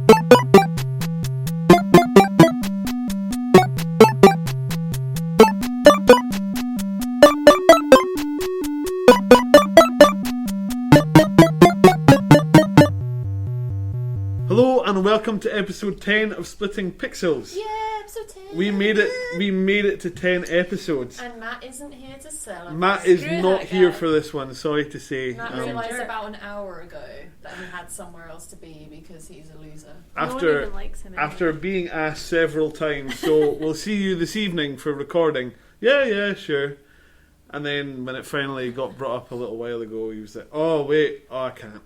Hello and welcome to episode 10 of Splitting Pixels. Yeah, episode 10. We made it to 10 episodes. And Matt isn't here to celebrate. Matt is not here for this one, sorry to say. Matt realised about an hour ago that he had somewhere else to be because he's a loser. No one even likes him anymore. After being asked several times, so we'll see you this evening for recording. Yeah, sure. And then when it finally got brought up a little while ago, he was like, I can't.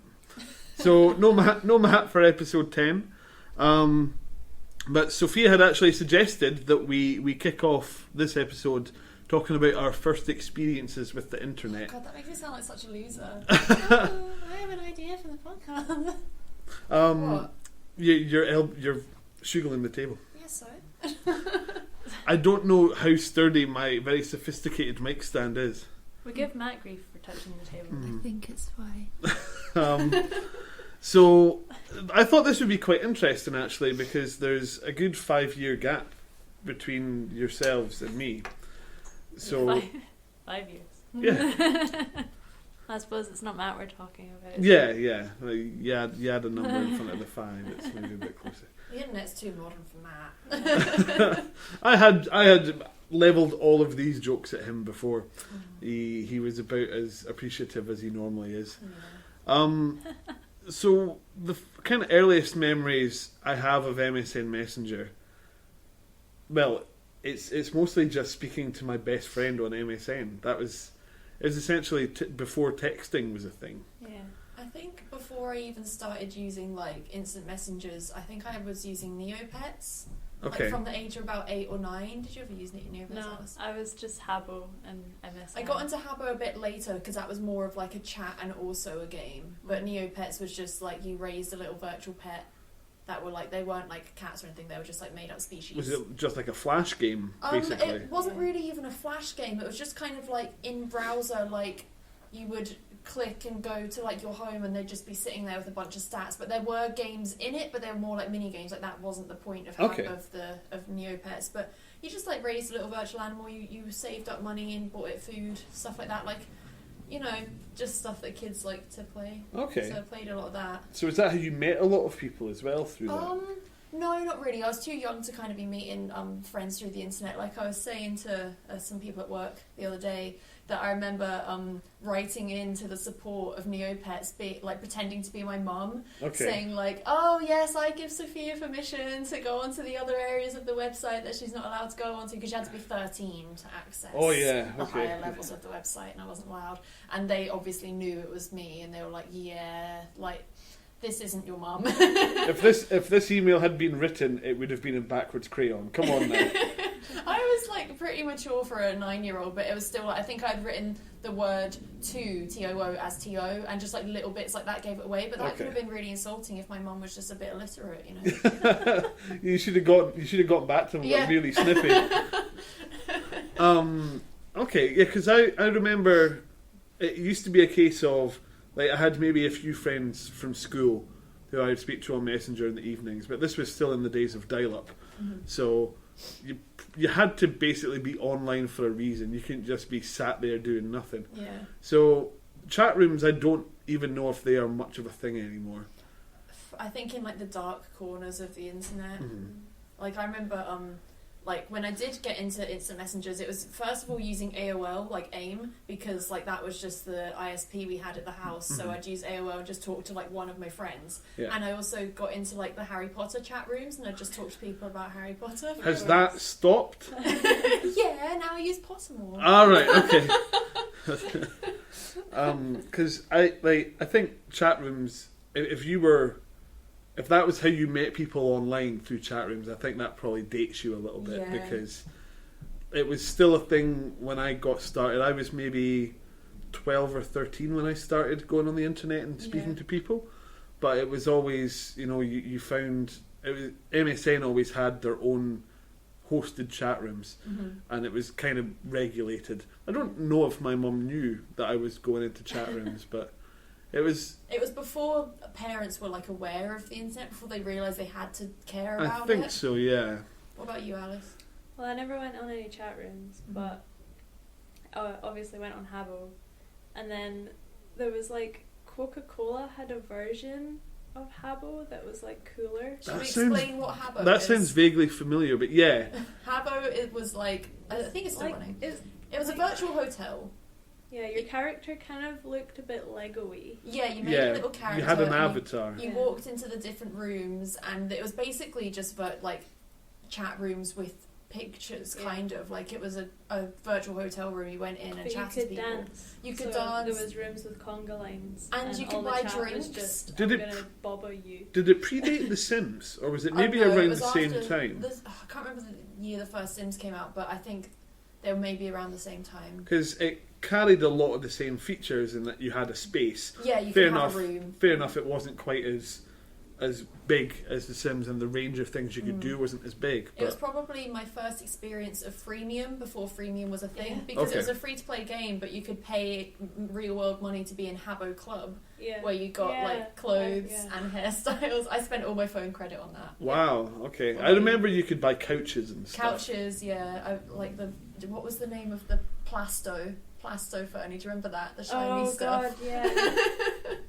So no Matt for episode 10. But Sophia had actually suggested that we kick off this episode talking about our first experiences with the internet. God, that makes me sound like such a loser. I have an idea for the podcast. What? You're shuggling the table. Yes, so. I don't know how sturdy my very sophisticated mic stand is. We give Matt grief for touching the table. I think it's fine. So I thought this would be quite interesting actually, because there's a good 5-year gap between yourselves and me. So 5 years. Yeah. I suppose it's not Matt we're talking about. Yeah. You had a number in front of the 5. It's maybe a bit closer. The internet's too modern for Matt. I had levelled all of these jokes at him before. He was about as appreciative as he normally is. Yeah. So the kind of earliest memories I have of MSN Messenger, well, it's mostly just speaking to my best friend on MSN. It was essentially before texting was a thing. Yeah. I think before I even started using like instant messengers, I think I was using Neopets. Okay. Like from the age of about 8 or 9. Did you ever use Neopets? No, I was just Habbo and MSN. I got into Habbo a bit later because that was more of like a chat and also a game. But Neopets was just like you raised a little virtual pet that were like, they weren't like cats or anything, they were just like made up species. Was it just like a flash game, basically? It wasn't really even a flash game. It was just kind of like in browser, like you would click and go to like your home and they'd just be sitting there with a bunch of stats, but there were games in it, but they were more like mini games. Like that wasn't the point of of Neopets, but you just like raised a little virtual animal, you saved up money and bought it food, stuff like that, like, you know, just stuff that kids like to play. Okay. So I played a lot of that. So is that how you met a lot of people as well through that? No, not really. I was too young to kind of be meeting friends through the internet. Like I was saying to some people at work the other day that I remember writing into the support of Neopets, like pretending to be my mum, saying like, "Oh yes, I give Sophia permission to go onto the other areas of the website that she's not allowed to go onto because you had to be 13 to access the higher levels of the website, and I wasn't allowed." And they obviously knew it was me, and they were like, "Yeah, like." This isn't your mum. If this email had been written, it would have been in backwards crayon. Come on now. I was like pretty mature for a 9-year-old, but it was still like, I think I'd written the word T-O-O as T-O, and just like little bits like that gave it away. But that could have been really insulting if my mum was just a bit illiterate, you know. You should have got back to them. Yeah. Really snippy. Okay, yeah, because I remember it used to be a case of, like, I had maybe a few friends from school who I would speak to on Messenger in the evenings, but this was still in the days of dial-up. So you had to basically be online for a reason. You couldn't just be sat there doing nothing. Yeah. So chat rooms, I don't even know if they are much of a thing anymore. I think in like the dark corners of the internet. Like I remember like when I did get into instant messengers, it was first of all using AOL, like AIM, because like that was just the ISP we had at the house. So I'd use AOL and just talk to like one of my friends. Yeah. And I also got into like the Harry Potter chat rooms, and I'd just talk to people about Harry Potter. Has that stopped? Yeah, now I use Pottermore. All right, okay. Because I think chat rooms, if that was how you met people online through chat rooms, I think that probably dates you a little bit, because it was still a thing when I got started. I was maybe 12 or 13 when I started going on the internet and speaking to people, but it was always, you know, you found, it was, MSN always had their own hosted chat rooms, and it was kind of regulated. I don't know if my mum knew that I was going into chat rooms, but It was. It was before parents were like aware of the internet, before they realised they had to care about it. I think so. Yeah. What about you, Alice? Well, I never went on any chat rooms, but I obviously went on Habbo. And then there was like Coca-Cola had a version of Habbo that was like cooler. Should we That sounds- explain what Habbo is? That sounds vaguely familiar, but yeah. Habbo, it was like, I think it's still like, running. It's, It was a virtual hotel. yeah, your character kind of looked a bit Lego-y. Yeah, you made Yeah. a little character. You had an and avatar. You Yeah. walked into the different rooms, and it was basically just like chat rooms with pictures, Yeah. kind of. Like it was a virtual hotel room. You went in and But you chatted could to people. dance. You could So dance. There was rooms with conga lines. And you could all the buy chat drinks. Was just, Did I'm it gonna bobber you. Did it predate The Sims, or was it maybe Oh, no, it around was the same after time? I can't remember the year the first Sims came out, but I think they were maybe around the same time. Because it carried a lot of the same features in that you had a space. Yeah, you Fair could enough. have a room. Fair enough, it wasn't quite as big as The Sims, and the range of things you could do wasn't as big. It was But probably my first experience of freemium before freemium was a thing, Yeah. because Okay. it was a free-to-play game, but you could pay real-world money to be in Habbo Club, Yeah. where you got Yeah. like clothes Yeah. and hairstyles. I spent all my phone credit on that. wow, okay. What I about remember you could buy couches and stuff. Couches, yeah. I like what was the name of the Plasto furniture? Remember that, the shiny Oh stuff. god, yeah.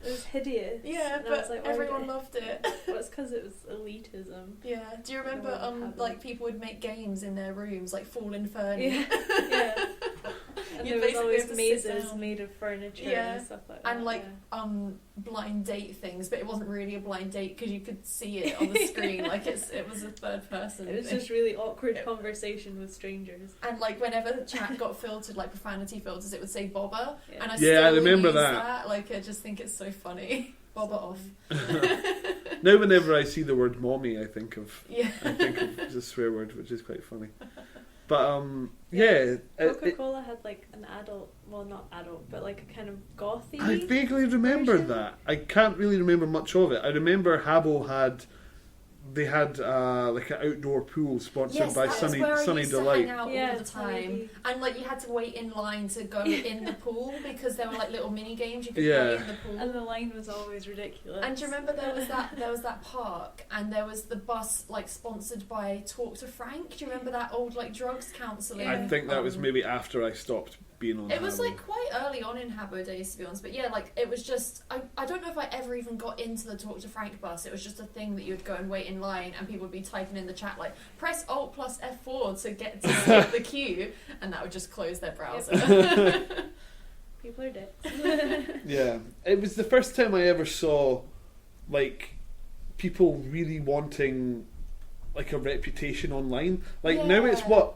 It was hideous. Yeah, And I but was like, why everyone would loved it. Well, it's because it was elitism. Yeah. Do you remember No, I haven't. like people would make games in their rooms, like Fallen Fernie? Yeah, yeah. And You there was basically always have to sit mazes down. made of furniture Yeah. and stuff like that. And like blind date things, but it wasn't really a blind date because you could see it on the screen. Like it was a third person. it was thing. just really awkward conversation with strangers. And like whenever the chat got filtered, like profanity filters, it would say "bobber," Yeah. and I Yeah, still I remember use that. Like I just think it's so funny. Bobber off. Now, whenever I see the word "mommy," I think of Yeah. the swear word, which is quite funny. But yeah, Coca-Cola had like an adult, well not adult, but like a kind of gothy. I vaguely remember version? that. I can't really remember much of it. I remember Habbo had like an outdoor pool sponsored Yes, by that Sunny was where I Sunny used Delight. to hang out Yeah, all the Sunny time, D. and like you had to wait in line to go in the pool because there were like little mini games you could Yeah. play in the pool. And the line was always ridiculous. And do you remember there was that park, and there was the bus like sponsored by Talk to Frank? Do you remember that old like drugs counselling? I think that was maybe after I stopped being on. It was Habbo. like quite early on in Habbo days, to be honest. But yeah, like it was just I don't know if I ever even got into the Talk to Frank bus. It was just a thing that you'd go and wait in line, and people would be typing in the chat like press Alt plus F4 to get to skip the queue, and that would just close their browser. People are dicks. Yeah, it was the first time I ever saw like people really wanting like a reputation online. Like now it's Yeah. what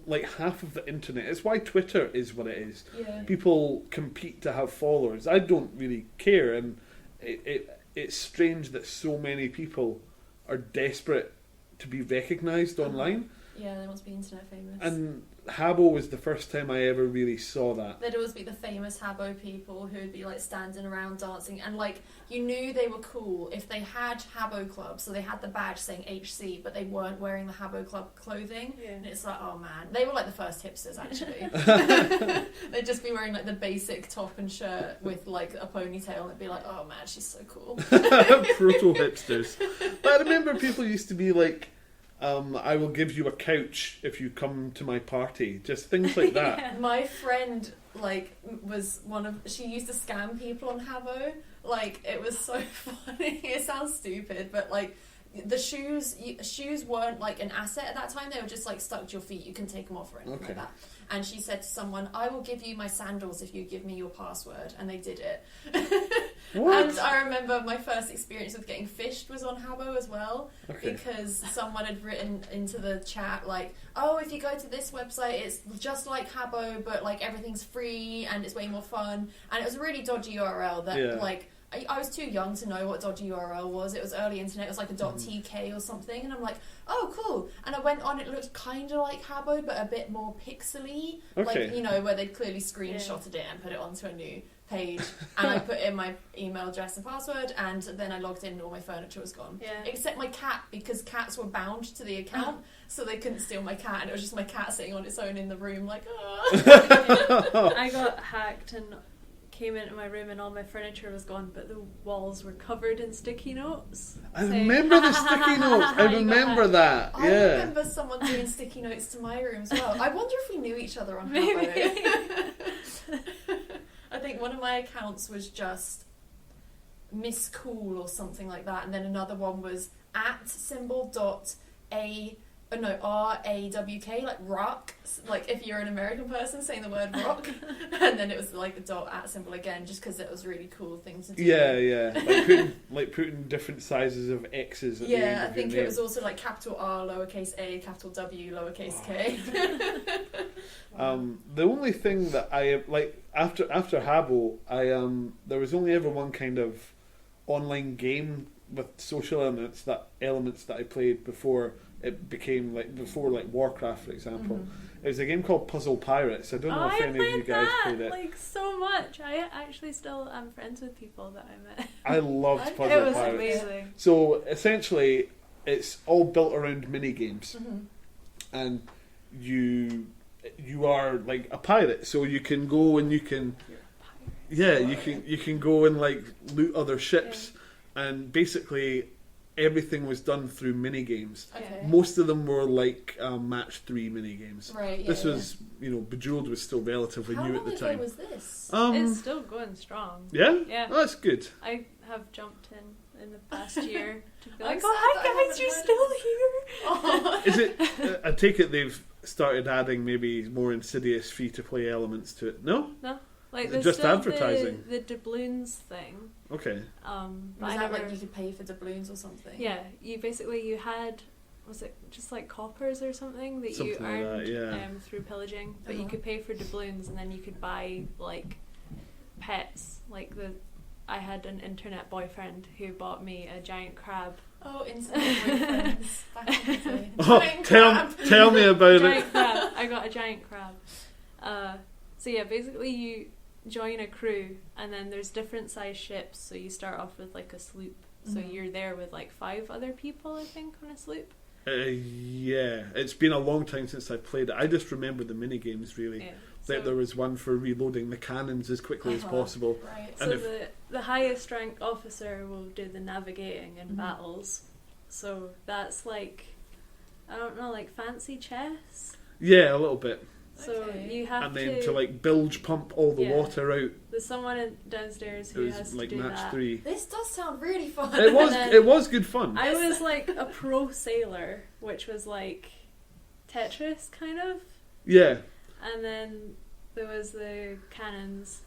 like half of the internet. It's why Twitter is what it is. Yeah. People compete to have followers. I don't really care, and it's strange that so many people are desperate to be recognised online. Yeah, they want to be internet famous. And Habbo was the first time I ever really saw that. There'd always be the famous Habbo people who'd be like standing around dancing, and like you knew they were cool if they had Habbo Club, so they had the badge saying HC, but they weren't wearing the Habbo Club clothing. Yeah. And it's like, oh man, they were like the first hipsters actually. They'd just be wearing like the basic top and shirt with like a ponytail, and it'd be like, oh man, she's so cool. Proto hipsters. But I remember people used to be like, I will give you a couch if you come to my party. Just things like that. Yeah. My friend like was she used to scam people on Habbo. Like it was so funny. It sounds stupid, but like the shoes weren't like an asset at that time. They were just like stuck to your feet. You can take them off or anything Okay. like that. And she said to someone, "I will give you my sandals if you give me your password." And they did it. What? And I remember my first experience with getting phished was on Habbo as well, Okay. because someone had written into the chat like, "Oh, if you go to this website, it's just like Habbo, but like everything's free and it's way more fun." And it was a really dodgy URL that Yeah. like I was too young to know what dodgy URL was. It was early internet. It was like a .tk or something, and I'm like, "Oh, cool!" And I went on. It looked kind of like Habbo, but a bit more pixely, Okay. like where they'd clearly screenshotted it and put it onto a new page. And I put in my email address and password, and then I logged in, and all my furniture was gone, Yeah. except my cat, because cats were bound to the account, so they couldn't steal my cat, and it was just my cat sitting on its own in the room, like, "Oh." I got hacked and came into my room and all my furniture was gone, but the walls were covered in sticky notes. I remember the sticky notes. I You got remember hacked. that. I Yeah. remember someone doing sticky notes to my room as well. I wonder if we knew each other on Maybe. Habbo. I think one of my accounts was just Miss Cool or something like that, and then another one was RAWK, like rock, like if you're an American person saying the word rock, and then it was like the @ again, just because it was a really cool thing to do. Yeah. Like putting different sizes of X's at the end Yeah, I of think your it name. was also like capital R, lowercase a, capital W, lowercase k. The only thing that I like after Habbo, there was only ever one kind of online game with social elements that I played before it became before Warcraft, for example. Mhm. It was a game called Puzzle Pirates. I don't know if I any of you guys played it. like so much. I actually still am friends with people that I met. I loved It Puzzle It was Pirates. amazing. So essentially, it's all built around mini games, Mhm. and you are like a pirate, so you can go and you can you can go and like loot other ships, and basically everything was done through mini games. Okay. Most of them were like match 3 mini games. Right. Yeah, This was Bejeweled was still relatively How new long at the ago time. was this? It's still going strong. Yeah, Yeah. Oh, that's good. I have jumped in the past year to be I'm like, sad oh hi that I guys, haven't you're heard still of here. Oh. Is it? I take it they've started adding maybe more insidious free-to-play elements to it. No? Like Is it there's just still advertising? the doubloons thing. Okay. But Was I that never. like you could pay for doubloons or something? Yeah, you had, was it just like coppers or something that Something you like that, earned yeah. through pillaging, but you Uh-huh. could pay for doubloons and then you could buy like pets. I had an internet boyfriend who bought me a giant crab. Oh, internet boyfriends back in the day. Oh, Giant tell crab. me about it. Giant crab. I got a giant crab. So yeah, basically you join a crew and then there's different size ships. So you start off with like a sloop. So Mhm. you're there with like 5 other people, I think, on a sloop. Yeah, it's been a long time since I played it. I just remember the mini games really. Yeah. Like there was one for reloading the cannons as quickly as Uh-huh. possible. Right. And So the highest rank officer will do the navigating in Mhm. battles. So that's like, I don't know, like fancy chess. Yeah, a little bit. So Okay. you have And then to like bilge pump all the Yeah. water out, there's someone downstairs it who has was to like do match that. 3. This does sound really fun. It was then- it was good fun. I was like a pro sailor, which was like Tetris kind of. Yeah. And then there was the cannons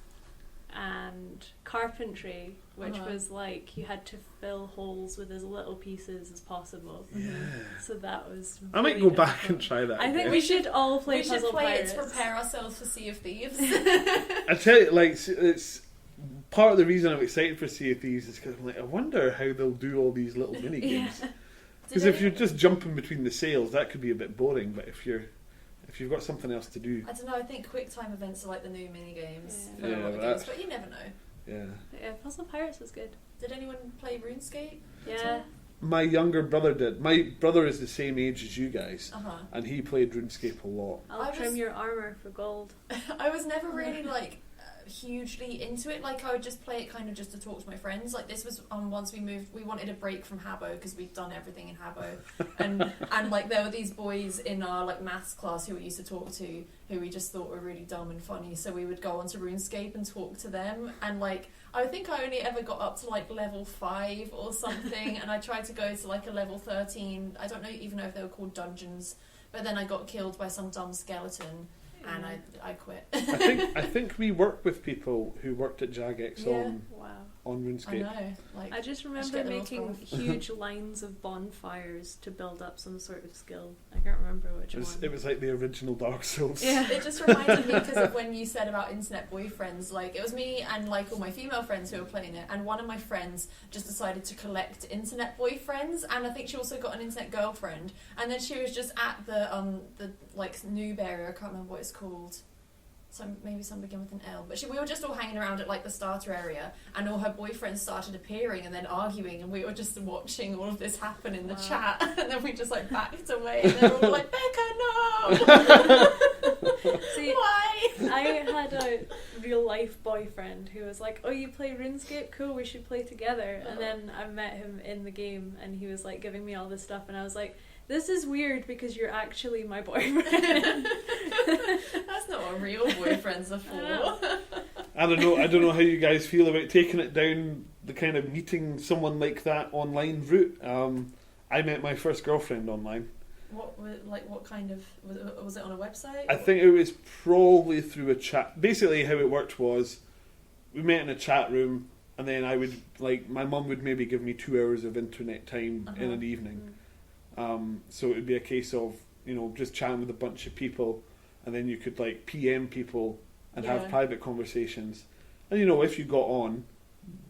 and carpentry, which Uh-huh. was like you had to fill holes with as little pieces as possible. Yeah. So that was. I might really go back difficult. and try that. I think again. we should all play We should Puzzle play Pirates. it to prepare ourselves for Sea of Thieves. I tell you, like, it's part of the reason I'm excited for Sea of Thieves is because I'm like, I wonder how they'll do all these little mini games. Yeah. Because if you're just jumping between the sails, that could be a bit boring. But if you've got something else to do, I don't know, I think quick time events are like the new mini games Yeah. for a Yeah, lot of that- games, but you never know. yeah. Yeah, Puzzle Pirates was good. Did anyone play RuneScape? Yeah. My younger brother did. My brother is the same age as you guys, Uh-huh. and he played RuneScape a lot. I'll I trim was- your armor for gold. I was never really like hugely into it. Like I would just play it kind of just to talk to my friends. Like this was once we moved, we wanted a break from Habbo because we'd done everything in Habbo, and like there were these boys in our like maths class who we used to talk to who we just thought were really dumb and funny. So we would go onto RuneScape and talk to them. And like I think I only ever got up to like level 5 or something, and I tried to go to like a level 13. I don't even know if they were called dungeons, but then I got killed by some dumb skeleton. And I quit. I think we worked with people who worked at Jagex Yeah. Wow. on I RuneScape. know. Like I just get remember the rules making wrong. huge lines of bonfires to build up some sort of skill. I can't remember which one. It was like the original Dark Souls. Yeah. it just reminded me because of when you said about internet boyfriends. Like it was me and like all my female friends who were playing it, and one of my friends just decided to collect internet boyfriends, and I think she also got an internet girlfriend. And then she was just at the like noob area. I can't remember what it's called. Maybe some begin with an L, but we were just all hanging around at like the starter area, and all her boyfriends started appearing and then arguing, and we were just watching all of this happen in the Wow. chat, and then we just like backed away, and they were all like, "Becca, no!" See, Why? I had a real life boyfriend who was like, "Oh, you play RuneScape? Cool, we should play together." And then I met him in the game, and he was like giving me all this stuff, and I was like, "This is weird because you're actually my boyfriend." That's not what real boyfriends are for. I don't know how you guys feel about taking it down the kind of meeting someone like that online route. I met my first girlfriend online. What kind of was it on a website? I think it was probably through a chat. Basically, how it worked was we met in a chat room, and then I would my mum would maybe give me 2 hours of internet time in an evening. So it would be a case of just chatting with a bunch of people, and then you could PM people and have private conversations. And if you got on,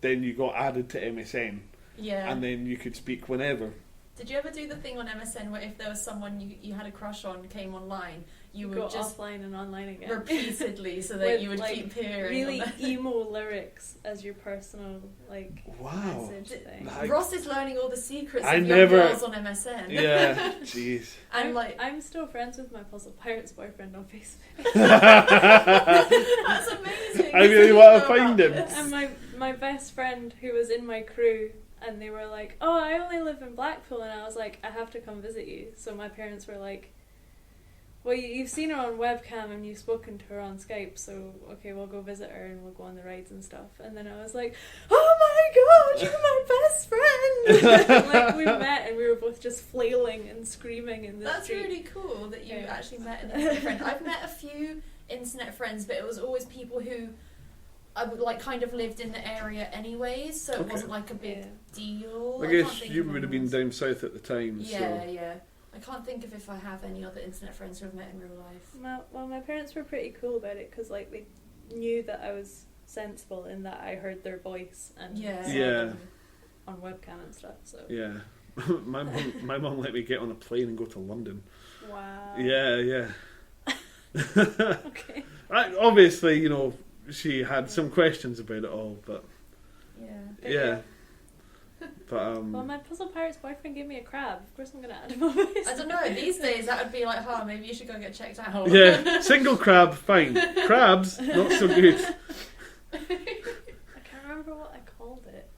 then you got added to MSN. Yeah. And then you could speak whenever. Did you ever do the thing on MSN where if there was someone you had a crush on came online, you would go just offline and online again repeatedly, so that with, you would keep hearing really emo lyrics as your personal message thing. Ross is learning all the secrets I of never- young girls on MSN. Yeah, jeez. And I'm still friends with my Puzzle Pirates boyfriend on Facebook. that's amazing. I really want to find him. And my best friend who was in my crew, and they were like, "Oh, I only live in Blackpool," and I was like, "I have to come visit you." So my parents were like, "Well, you've seen her on webcam and you've spoken to her on Skype, so okay, we'll go visit her and we'll go on the rides and stuff." And then I was like, "Oh my god, you're my best friend!" And, we met and we were both just flailing and screaming in the street. That's really cool that you actually met an internet friend. I've met a few internet friends, but it was always people who I would kind of lived in the area anyways, so it wasn't a big deal. I guess you would have been down south at the time. Yeah, so. yeah. I can't think of if I have any other internet friends who I've met in real life. Well, my parents were pretty cool about it because they knew that I was sensible in that I heard their voice and saw them on webcam and stuff. So yeah, my mum let me get on a plane and go to London. Wow. Yeah. Okay. Obviously, she had some questions about it all, but yeah. But well, my Puzzle Pirates boyfriend gave me a crab. Of course, I'm gonna add him on my I don't know. These days, that would be like, maybe you should go get checked out. Yeah, single crab, fine. Crabs, not so good. I can't remember what I called it.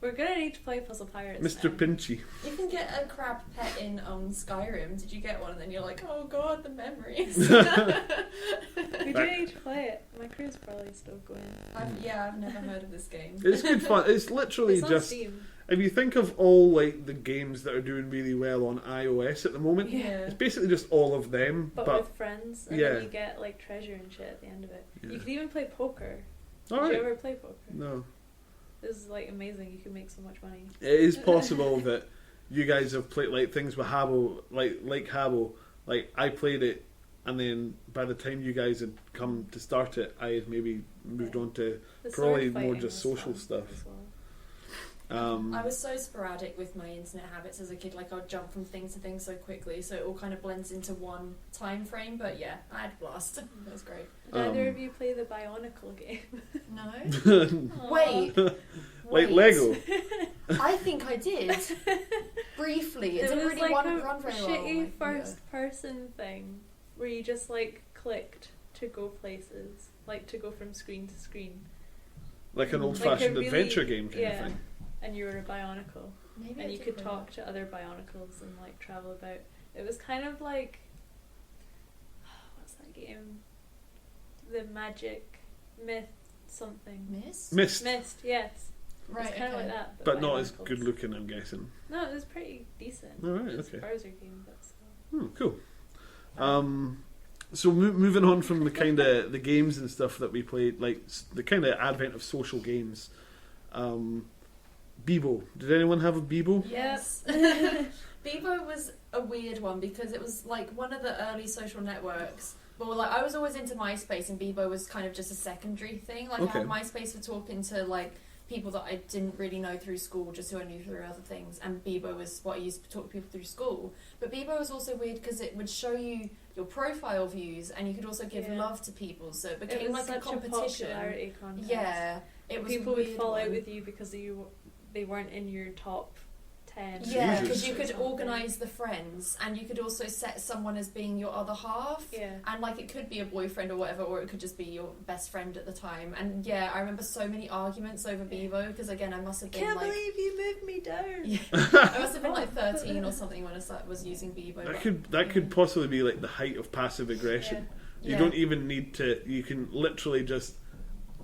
We're gonna need to play Puzzle Pirates. Mr. Now. Pinchy. You can get a crab pet in Skyrim. Did you get one? And then you're like, oh god, the memories. We do need to play it. My crew's probably still going. I've never heard of this game. It's good fun. It's literally It's on just... Steam. If you think of all the games that are doing really well on iOS at the moment, it's basically just all of them. But with friends, and then you get treasure and shit at the end of it. Yeah. You could even play poker. All Did right. you ever play poker? No. This is amazing. You can make so much money. It is possible that you guys have played things with Habbo, like Habbo. I played it, and then by the time you guys had come to start it, I had maybe moved on to The probably sword more fighting just was social fun stuff. as well. I was so sporadic with my internet habits as a kid. I'd jump from thing to thing so quickly, so it all kind of blends into one time frame. But yeah, I had a blast. It was great. Did either of you play the Bionicle game? No. Wait. Like Lego. I think I did. Briefly. It didn't was really run very well. shitty first person thing where you just clicked to go places, to go from screen to screen. Like an old-fashioned really, adventure game kind of thing. And you were a Bionicle. Maybe And I you did could play talk to other Bionicles and travel about. It was kind of like... What's that game? The Magic Myth something. Mist? Mist. Yes. Right, It's kind of okay. like that. But not as Bionicles. good looking, I'm guessing. No, it was pretty decent. All right, It's okay. a browser game, but still. Cool. So moving on from the kind of the games and stuff that we played, the kind of advent of social games. Bebo. Did anyone have a Bebo? Yes. Bebo was a weird one because it was one of the early social networks. Well, I was always into MySpace, and Bebo was kind of just a secondary thing. I had MySpace for talking to people that I didn't really know through school, just who I knew through other things. And Bebo was what I used to talk to people through school. But Bebo was also weird because it would show you your profile views, and you could also give love to people. So it became such a competition. A popularity contest. Yeah, it was. People would fall out one. with you because they weren't in your top 10. Yeah, Jesus. because you could organise the friends, and you could also set someone as being your other half. Yeah. And like it could be a boyfriend or whatever, or it could just be your best friend at the time. And yeah, I remember so many arguments over Bebo, because again, I must have been Can't like, believe you moved me down. yeah, I must have been like 13 or something when I was using Bebo. That could possibly be like the height of passive aggression. You Yeah. don't even need to. You can literally just.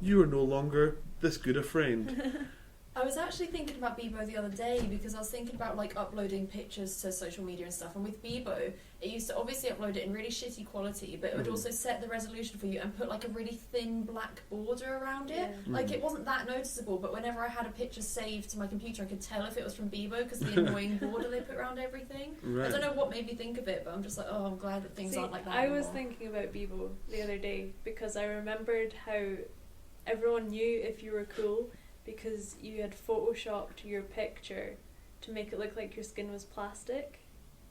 You are no longer this good a friend. I was actually thinking about Bebo the other day, because I was thinking about like uploading pictures to social media and stuff, and with Bebo it used to obviously upload it in really shitty quality, but it would also set the resolution for you and put like a really thin black border around it. Yeah. Like it wasn't that noticeable, but whenever I had a picture saved to my computer I could tell if it was from Bebo because of the annoying border they put around everything. Right. I don't know what made me think of it, but I'm just like, oh, I'm glad that things See, aren't like that I was anymore. thinking about Bebo the other day because I remembered how everyone knew if you were cool because you had photoshopped your picture to make it look like your skin was plastic.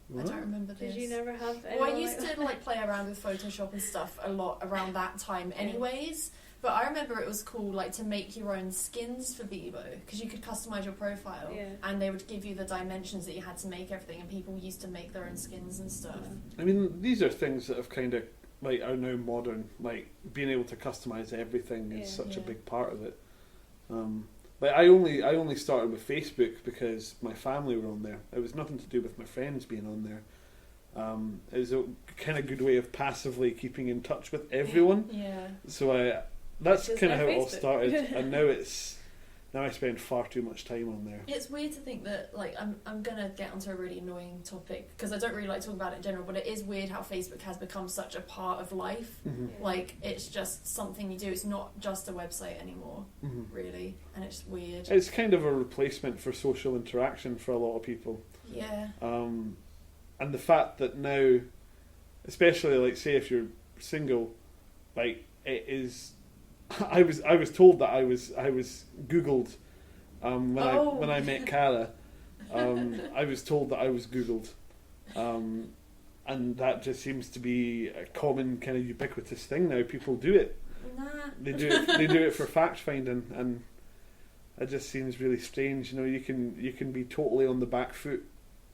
I What? don't remember this. Did you never have Well, I anyone used like to like play around with Photoshop and stuff a lot around that time anyways, but I remember it was cool like to make your own skins for Bebo, because you could customize your profile, Yeah. and they would give you the dimensions that you had to make everything, and people used to make their own skins and stuff. I mean, these are things that have kind of like are now modern. Like being able to customize everything is Yeah. such a Yeah. big part of it. Like I only started with Facebook because my family were on there. It was nothing to do with my friends being on there. It was a kind of good way of passively keeping in touch with everyone. Yeah. So that's Which is kind of now how it all Facebook. started. And now I spend far too much time on there. It's weird to think that, like, I'm gonna get onto a really annoying topic because I don't really like talking about it in general, but it is weird how Facebook has become such a part of life. Mhm. Yeah. Like, it's just something you do. It's not just a website anymore, Mhm. really, and it's weird. It's kind of a replacement for social interaction for a lot of people. Yeah. And the fact that now, especially like say if you're single, like it is. I was told that I was Googled when I met Cara. I was told that I was Googled, and that just seems to be a common kind of ubiquitous thing now. People do it. Nah. They do it for fact finding, and it just seems really strange. You know, you can be totally on the back foot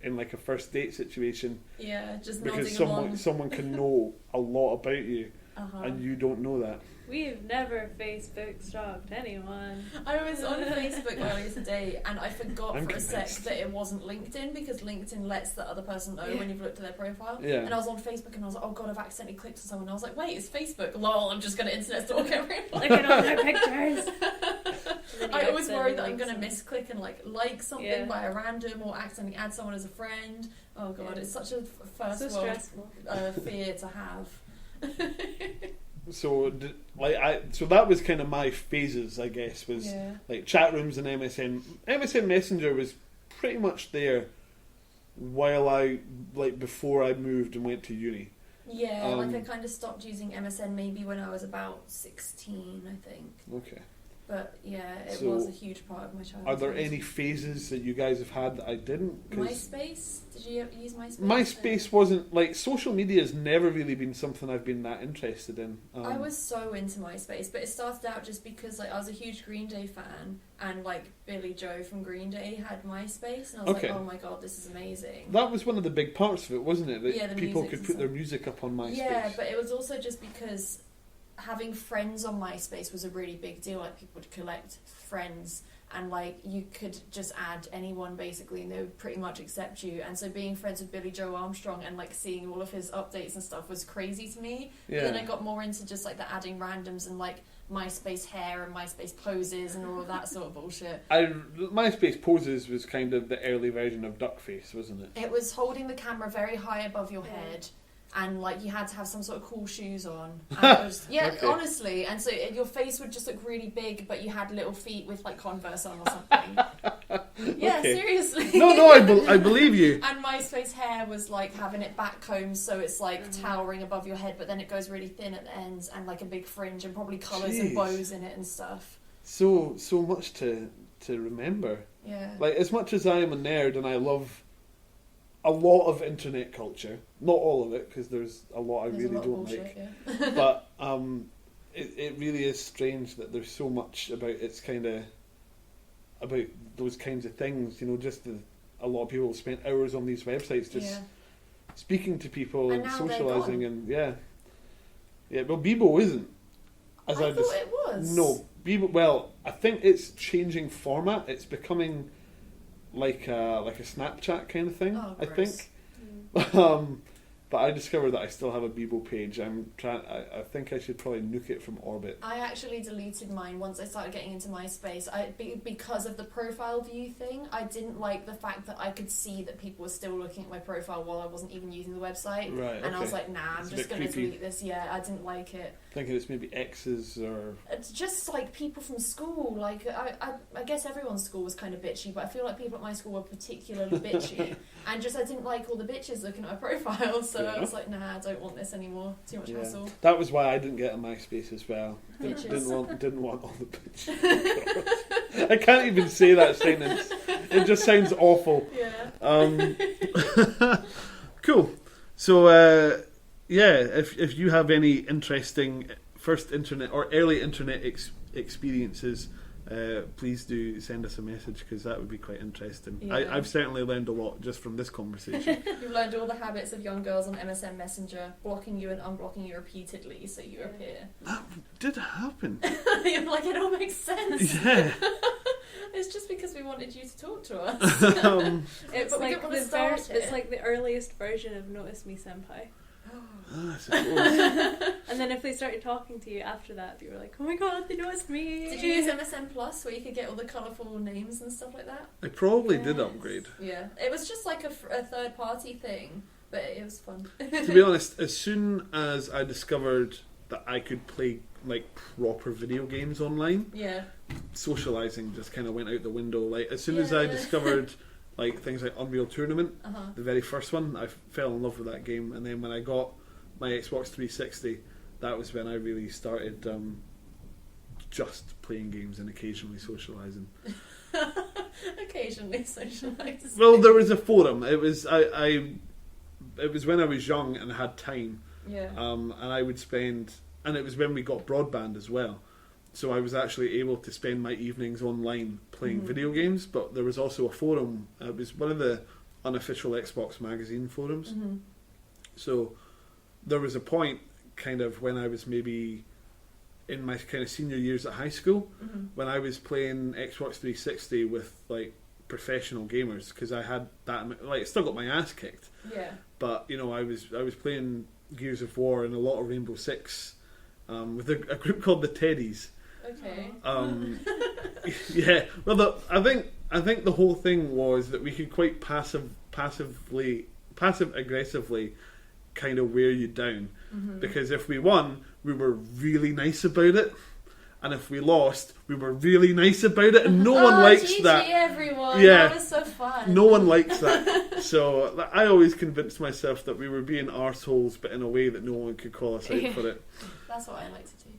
in like a first date situation Yeah, just because nodding along. someone can know a lot about you Uh-huh. and you don't know that. We've never Facebook stalked anyone. I was on Facebook earlier today and I forgot I'm for a sec convinced. that it wasn't LinkedIn, because LinkedIn lets the other person know when you've looked at their profile. Yeah. And I was on Facebook and I was like, oh god, I've accidentally clicked on someone. And I was like, wait, it's Facebook. Lol, I'm just going to internet stalk everyone. Look at all their pictures. And then I you always worry that I'm accidentally going to like misclick and like something Yeah. by a random, or accidentally add someone as a friend. Oh god, Yeah. it's such a first So world stressful. fear to have. So so that was kind of my phases, I guess, was Yeah. like chat rooms and MSN. MSN Messenger was pretty much there while before I moved and went to uni. Yeah, like I Um, kind of stopped using MSN maybe when I was about 16, I think. Okay. But yeah, it So, was a huge part of my childhood. Are there any phases that you guys have had that I didn't? 'Cause MySpace? Did you ever use MySpace? MySpace wasn't like social media has never really been something I've been that interested in. I was so into MySpace, but it started out just because like I was a huge Green Day fan, and like Billy Joe from Green Day had MySpace, and I was Okay. like, oh my god, this is amazing. That was one of the big parts of it, wasn't it? That Yeah, the people music could and put their stuff. music up on MySpace. Yeah, but it was also just because having friends on MySpace was a really big deal. Like people would collect friends, and like you could just add anyone basically, and they would pretty much accept you. And so being friends with Billy Joe Armstrong and like seeing all of his updates and stuff was crazy to me. Yeah. But then I got more into just like the adding randoms and like MySpace hair and MySpace poses and all of that sort of bullshit. MySpace poses was kind of the early version of Duckface, wasn't it? It was holding the camera very high above your Yeah. head, and like you had to have some sort of cool shoes on. And it was, yeah, Okay. honestly. And so your face would just look really big, but you had little feet with like Converse on or something. Yeah, Okay. seriously. No, I believe you. And MySpace hair was like having it back combed, so it's like Mhm. towering above your head, but then it goes really thin at the ends, and like a big fringe and probably colours and Jeez. bows in it and stuff. So much to remember. Yeah. Like, as much as I am a nerd and I love a lot of internet culture, not all of it, because there's a lot I There's really a lot don't of bullshit, like. yeah. But it really is strange that there's so much about its kind of about those kinds of things. You know, just a lot of people spent hours on these websites just speaking to people and now socialising, and yeah. Well, Bebo isn't. I thought it was. No, Bebo. Well, I think it's changing format. It's becoming like a Snapchat kind of thing. Oh, I gross. think. But I discovered that I still have a Bebo page. I think I should probably nuke it from orbit. I actually deleted mine once I started getting into MySpace. Because of the profile view thing, I didn't like the fact that I could see that people were still looking at my profile while I wasn't even using the website. Right. And I was like, nah, I'm just going to delete this. Yeah, I didn't like it. Thinking it's maybe exes or... It's just like people from school. Like, I guess everyone's school was kind of bitchy, but I feel like people at my school were particularly bitchy. And just I didn't like all the bitches looking at my profile, so I was like, nah, I don't want this anymore. Too much hassle. That was why I didn't get a MySpace as well. Bitches. Didn't want all the bitches. I can't even say that sentence. It just sounds awful. Yeah. Cool. So, if you have any interesting first internet or early internet experiences, please do send us a message, because that would be quite interesting. Yeah. I've certainly learned a lot just from this conversation. You've learned all the habits of young girls on MSN Messenger, blocking you and unblocking you repeatedly so you appear. That did happen. You're like, it all makes sense. Yeah. It's just because we wanted you to talk to us. It's But we like didn't want to start it. it's like the earliest version of Notice Me Senpai. I suppose. And then if they started talking to you after that, you were like, oh my god, they noticed me. Did you use MSN Plus where you could get all the colourful names and stuff like that? I probably did upgrade. Yeah. It was just like a third party thing, but it was fun. To be honest, as soon as I discovered that I could play like proper video games online, Yeah. socializing just kind of went out the window. Like as soon as I discovered like things like Unreal Tournament, the very first one, I fell in love with that game. And then when I got my Xbox 360, that was when I really started just playing games and occasionally socializing. Occasionally socializing. Well, there was a forum. It was it was when I was young and had time. Yeah. And I would spend, and it was when we got broadband as well. So I was actually able to spend my evenings online playing video games, but there was also a forum. It was one of the unofficial Xbox magazine forums. So there was a point kind of when I was maybe in my kind of senior years at high school, when I was playing Xbox 360 with like professional gamers, because I had that, like, I still got my ass kicked. Yeah. But you know, I was playing Gears of War and a lot of Rainbow Six with a group called the Teddies. Okay. Yeah. Well, I think the whole thing was that we could quite passive aggressively kind of wear you down, because if we won, we were really nice about it, and if we lost, we were really nice about it, and no one likes GG that. Everyone. Yeah. That was so fun. No one likes that. So I always convinced myself that we were being arseholes, but in a way that no one could call us out for it. That's what I like to do.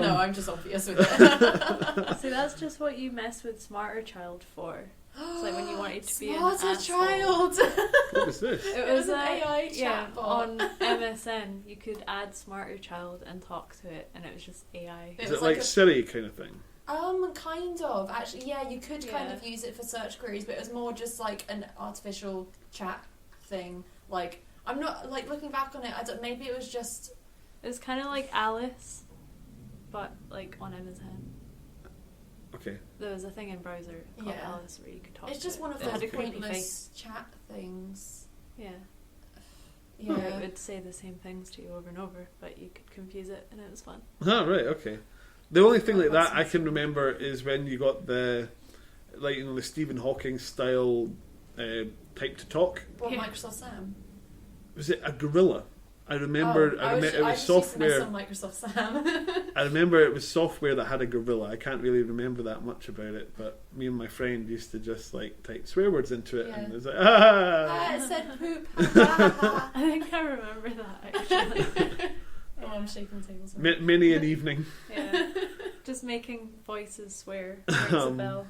No, I'm just obvious with it. See, that's just what you mess with Smarter Child for. It's like when you wanted to be an Smarter asshole. Child. What was this? It was was an AI chatbot. on MSN. You could add Smarter Child and talk to it, and it was just AI. Is was it like Siri kind of thing? Kind of. Actually, yeah, you could kind of use it for search queries, but it was more just like an artificial chat thing. Like, I'm not, like, looking back on it, maybe it was just... It was kind of like Alice, but like on MSN. Okay. There was a thing in browser called Yeah. Alice where you could talk It's to just it. one of It had those a creepy pointless face. chat things. Yeah. Yeah. It would say the same things to you over and over, but you could confuse it, and it was fun. Ah, right, okay. The only thing like that I can remember is when you got the, like, you know, the Stephen Hawking style type to talk. What, Yeah. Microsoft Sam? Was it a gorilla? I remember. It was I just software. Used to mess on Microsoft Sam. I remember it was software that had a gorilla. I can't really remember that much about it, but me and my friend used to just like type swear words into it, and it was like, Ah, it said poop. I think I remember that actually. Oh, I'm shaking tables. Many an evening. Yeah. Just making voices swear rings a bell.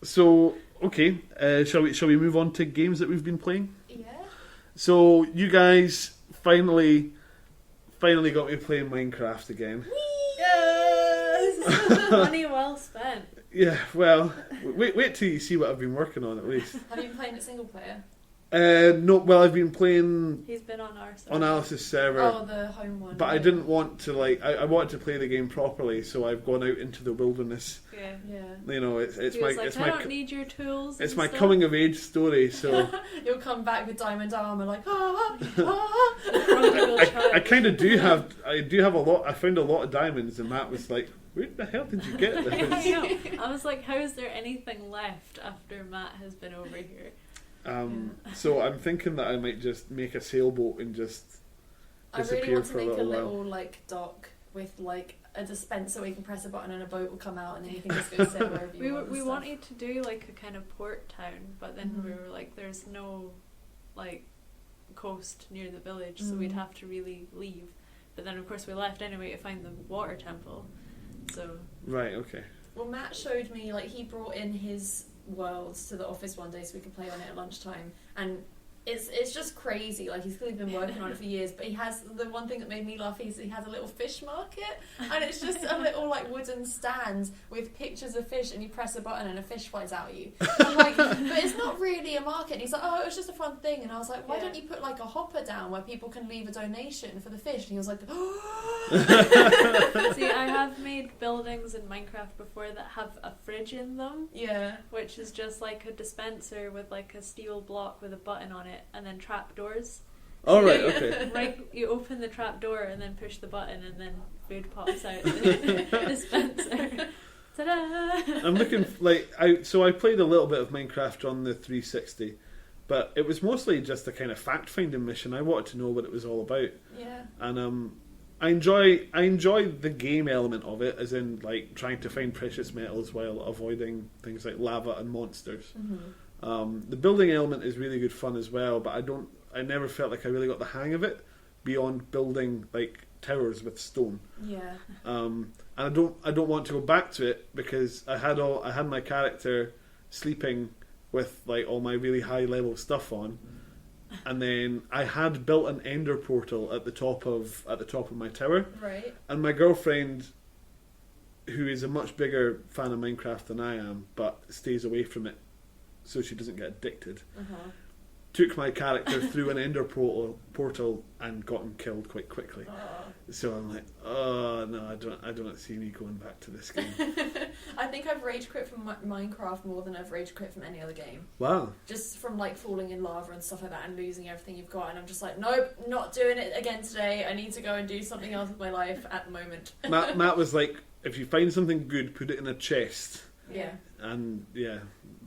So okay, shall we move on to games that we've been playing? Yeah. So you guys finally got me playing Minecraft again. Yes. Money well spent. Yeah, well, wait till you see what I've been working on at least. Have you been playing it single player? No, well, I've been playing He's been on our server. on Alice's server. Oh, the home one. But I didn't want to, I wanted to play the game properly, so I've gone out into the wilderness. Yeah. You know, it's He my was like, it's I my don't need your tools. it's and my stuff. coming of age story. So You'll come back with diamond armor, like I kind of do have a lot. I found a lot of diamonds, and Matt was like, "Where the hell did you get I this?" know. I was like, how is there anything left after Matt has been over here? So I'm thinking that I might just make a sailboat and just I really disappear want to for a make a little little while. like dock with like a dispenser where you can press a button and a boat will come out and then you can just go sit wherever you want. We and stuff. wanted to do like a kind of port town, but then we were like, there's no like coast near the village, so we'd have to really leave. But then of course we left anyway to find the water temple. So Right. Okay. Well, Matt showed me, like, he brought in his worlds to the office one day so we could play on it at lunchtime, and it's just crazy. Like, he's clearly been working on it for years, but he has, the one thing that made me laugh is he has a little fish market, and it's just a little, like, wooden stand with pictures of fish, and you press a button and a fish flies out at you. I'm like, but it's not really a market. And he's like, oh, it was just a fun thing. And I was like, why don't you put, like, a hopper down where people can leave a donation for the fish? And he was like, see, I have made buildings in Minecraft before that have a fridge in them. Yeah. Which is just like a dispenser with like a steel block with a button on it, and then trapdoors. All right. Okay. Like you open the trapdoor and then push the button, and then food pops out the dispenser. Ta-da! I'm looking so I played a little bit of Minecraft on the 360, but it was mostly just a kind of fact finding mission. I wanted to know what it was all about. Yeah. And I enjoy the game element of it, as in like trying to find precious metals while avoiding things like lava and monsters. The building element is really good fun as well, but I never felt like I really got the hang of it beyond building like towers with stone. Yeah. And I don't want to go back to it because I had my character sleeping with like all my really high level stuff on, and then I had built an ender portal at the top of my tower. Right. And my girlfriend, who is a much bigger fan of Minecraft than I am, but stays away from it so she doesn't get addicted, took my character through an ender portal and got him killed quite quickly. So I'm like, oh no, I don't see me going back to this game. I think I've rage quit from Minecraft more than I've rage quit from any other game. Wow. Just from like falling in lava and stuff like that and losing everything you've got, and I'm just like, nope, not doing it again today. I need to go and do something else with my life at the moment. Matt was like, if you find something good, put it in a chest. Yeah. And yeah,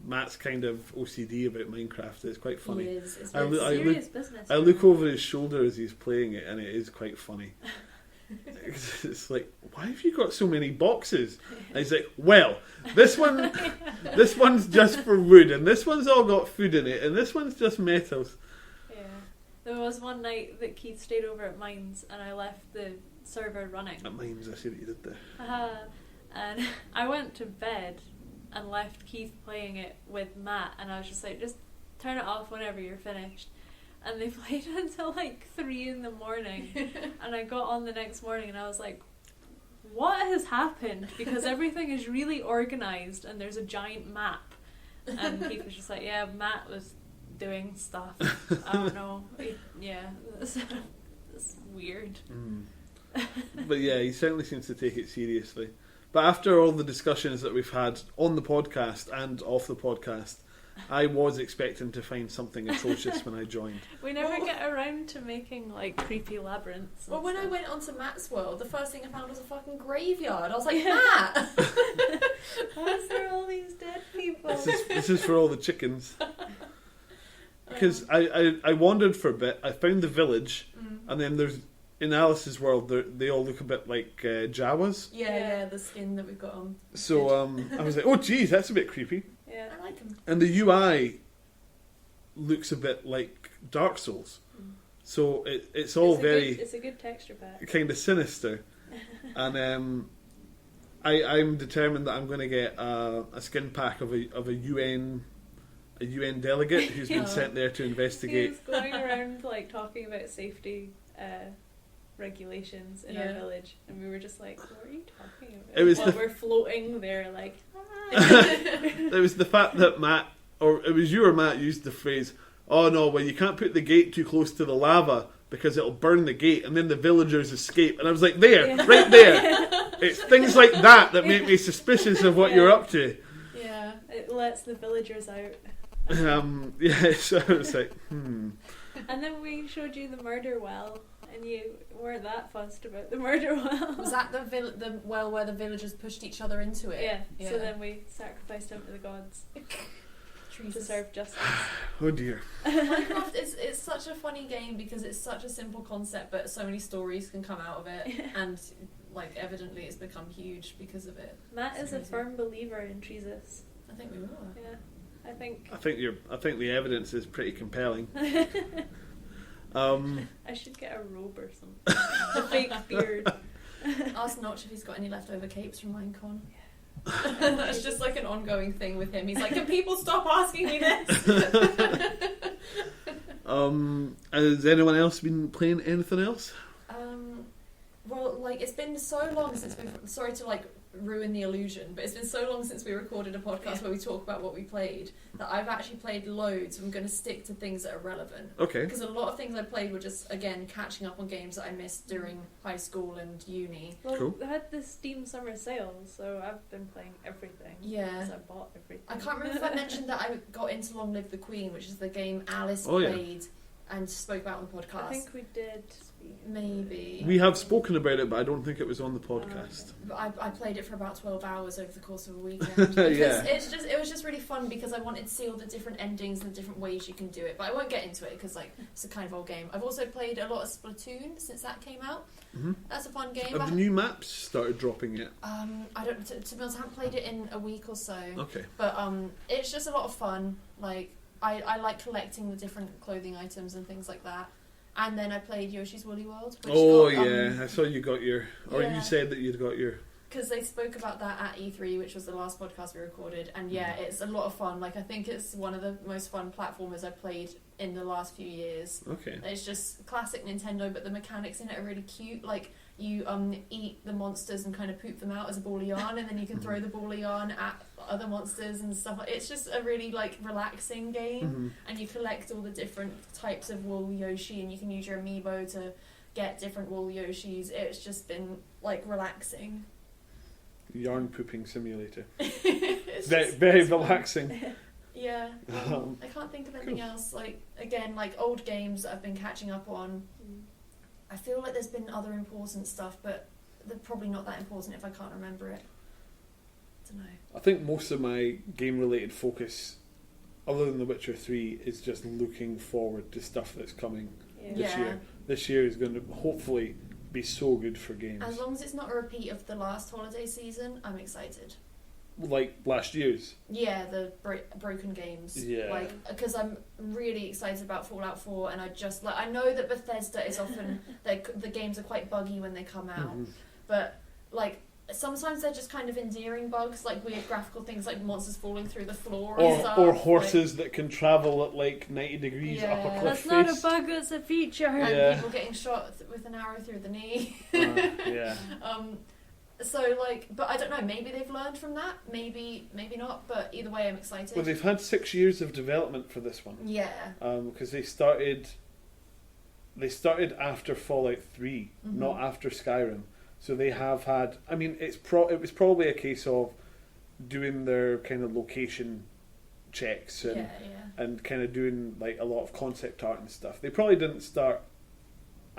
Matt's kind of OCD about Minecraft. It's quite funny. He is. It's serious business. I look over his shoulder as he's playing it, and it is quite funny. It's like, why have you got so many boxes? And he's like, well, this one's just for wood, and this one's all got food in it, and this one's just metals. Yeah. There was one night that Keith stayed over at Mines, and I left the server running. At Mines, I see what you did there. And I went to bed and left Keith playing it with Matt, and I was just like, just turn it off whenever you're finished. And they played until like 3 in the morning. And I got on the next morning and I was like, what has happened? Because everything is really organised and there's a giant map. And Keith was just like, yeah, Matt was doing stuff. I don't know. Yeah, it's weird. But yeah, he certainly seems to take it seriously. But after all the discussions that we've had on the podcast and off the podcast, I was expecting to find something atrocious when I joined. We never get around to making like creepy labyrinths. Well, when I went onto Matt's world, the first thing I found was a fucking graveyard. I was like, Matt! Why is there all these dead people? This is for all the chickens. Because I wandered for a bit, I found the village, and then there's, in Alice's world, they all look a bit like Jawas. Yeah, the skin that we've got on. So I was like, oh geez, that's a bit creepy. Yeah. I like them. And the UI looks a bit like Dark Souls. So it's a good texture pack. kind of sinister. And I'm determined that I'm going to get a skin pack of a UN delegate who's been sent there to investigate. He was going around like talking about safety regulations in our village, and we were just like, what are you talking about? It was we're floating there like, It was the fact that Matt, or it was you or Matt, used the phrase, "Oh no, well you can't put the gate too close to the lava because it'll burn the gate and then the villagers escape." And I was like, right there. It's things like that make me suspicious of what you're up to. Yeah, it lets the villagers out. So I was like, And then we showed you the murder well, and you weren't that fussed about the murder well. Was that the well where the villagers pushed each other into it? Yeah. So then we sacrificed him to the gods to serve justice. oh dear. Minecraft it's such a funny game because it's such a simple concept, but so many stories can come out of it, and like evidently it's become huge because of it. Matt is a firm believer in Jesus. I think we were. Yeah, I think. I think the evidence is pretty compelling. I should get a robe or something. A fake beard. Ask Notch if he's got any leftover capes from Minecon. That's just like an ongoing thing with him. He's like, can people stop asking me this? Has anyone else been playing anything else? Well, like, it's been so long since sorry to like ruin the illusion, but it's been so long since we recorded a podcast where we talk about what we played that I've actually played loads. I'm going to stick to things that are relevant. Okay. Because a lot of things I played were just, again, catching up on games that I missed during high school and uni. Well, Cool. I had the Steam Summer Sale, so I've been playing everything. Yeah. Because I bought everything. I can't remember if I mentioned that I got into Long Live the Queen, which is the game Alice yeah. played and spoke about on the podcast. I think we did. Maybe. We have spoken about it, but I don't think it was on the podcast. But I played it for about 12 hours over the course of a weekend. Because Yeah. it was just really fun because I wanted to see all the different endings and the different ways you can do it. But I won't get into it because like it's a kind of old game. I've also played a lot of Splatoon since that came out. Mm-hmm. That's a fun game. Have the new maps started dropping yet? I don't. To be honest, I haven't played it in a week or so. Okay. But it's just a lot of fun. Like I like collecting the different clothing items and things like that. And then I played Yoshi's Woolly World. Which got, I saw you got your, or you said that you'd got your. Because they spoke about that at E3, which was the last podcast we recorded, and it's a lot of fun. Like I think it's one of the most fun platformers I've played in the last few years. Okay. It's just classic Nintendo, but the mechanics in it are really cute. Like you eat the monsters and kind of poop them out as a ball of yarn, and then you can throw the ball of yarn at other monsters and stuff. It's just a really like relaxing game, and you collect all the different types of wool Yoshi, and you can use your amiibo to get different wool Yoshis. It's just been like relaxing. Yarn pooping simulator. It's Very relaxing. Yeah, I can't think of anything else. Like again, like old games that I've been catching up on. I feel like there's been other important stuff, but they're probably not that important if I can't remember it. I don't know. I think most of my game-related focus, other than The Witcher 3, is just looking forward to stuff that's coming this year. This year is going to hopefully be so good for games. As long as it's not a repeat of the last holiday season, I'm excited. Like last year's. Yeah, the broken games. Yeah. Like, because I'm really excited about Fallout 4, and I know that Bethesda is often the games are quite buggy when they come out, but like sometimes they're just kind of endearing bugs, like weird graphical things like monsters falling through the floor and stuff. Or horses that can travel at like 90 degrees up a cliff That's face. not a bug, that's a feature. And people getting shot with an arrow through the knee. So like, but I don't know, maybe they've learned from that, maybe not, but either way I'm excited. Well, they've had 6 years of development for this one. Yeah. Because they started after Fallout 3, not after Skyrim. So they have had, I mean, it was probably a case of doing their kind of location checks and kind of doing like a lot of concept art and stuff. They probably didn't start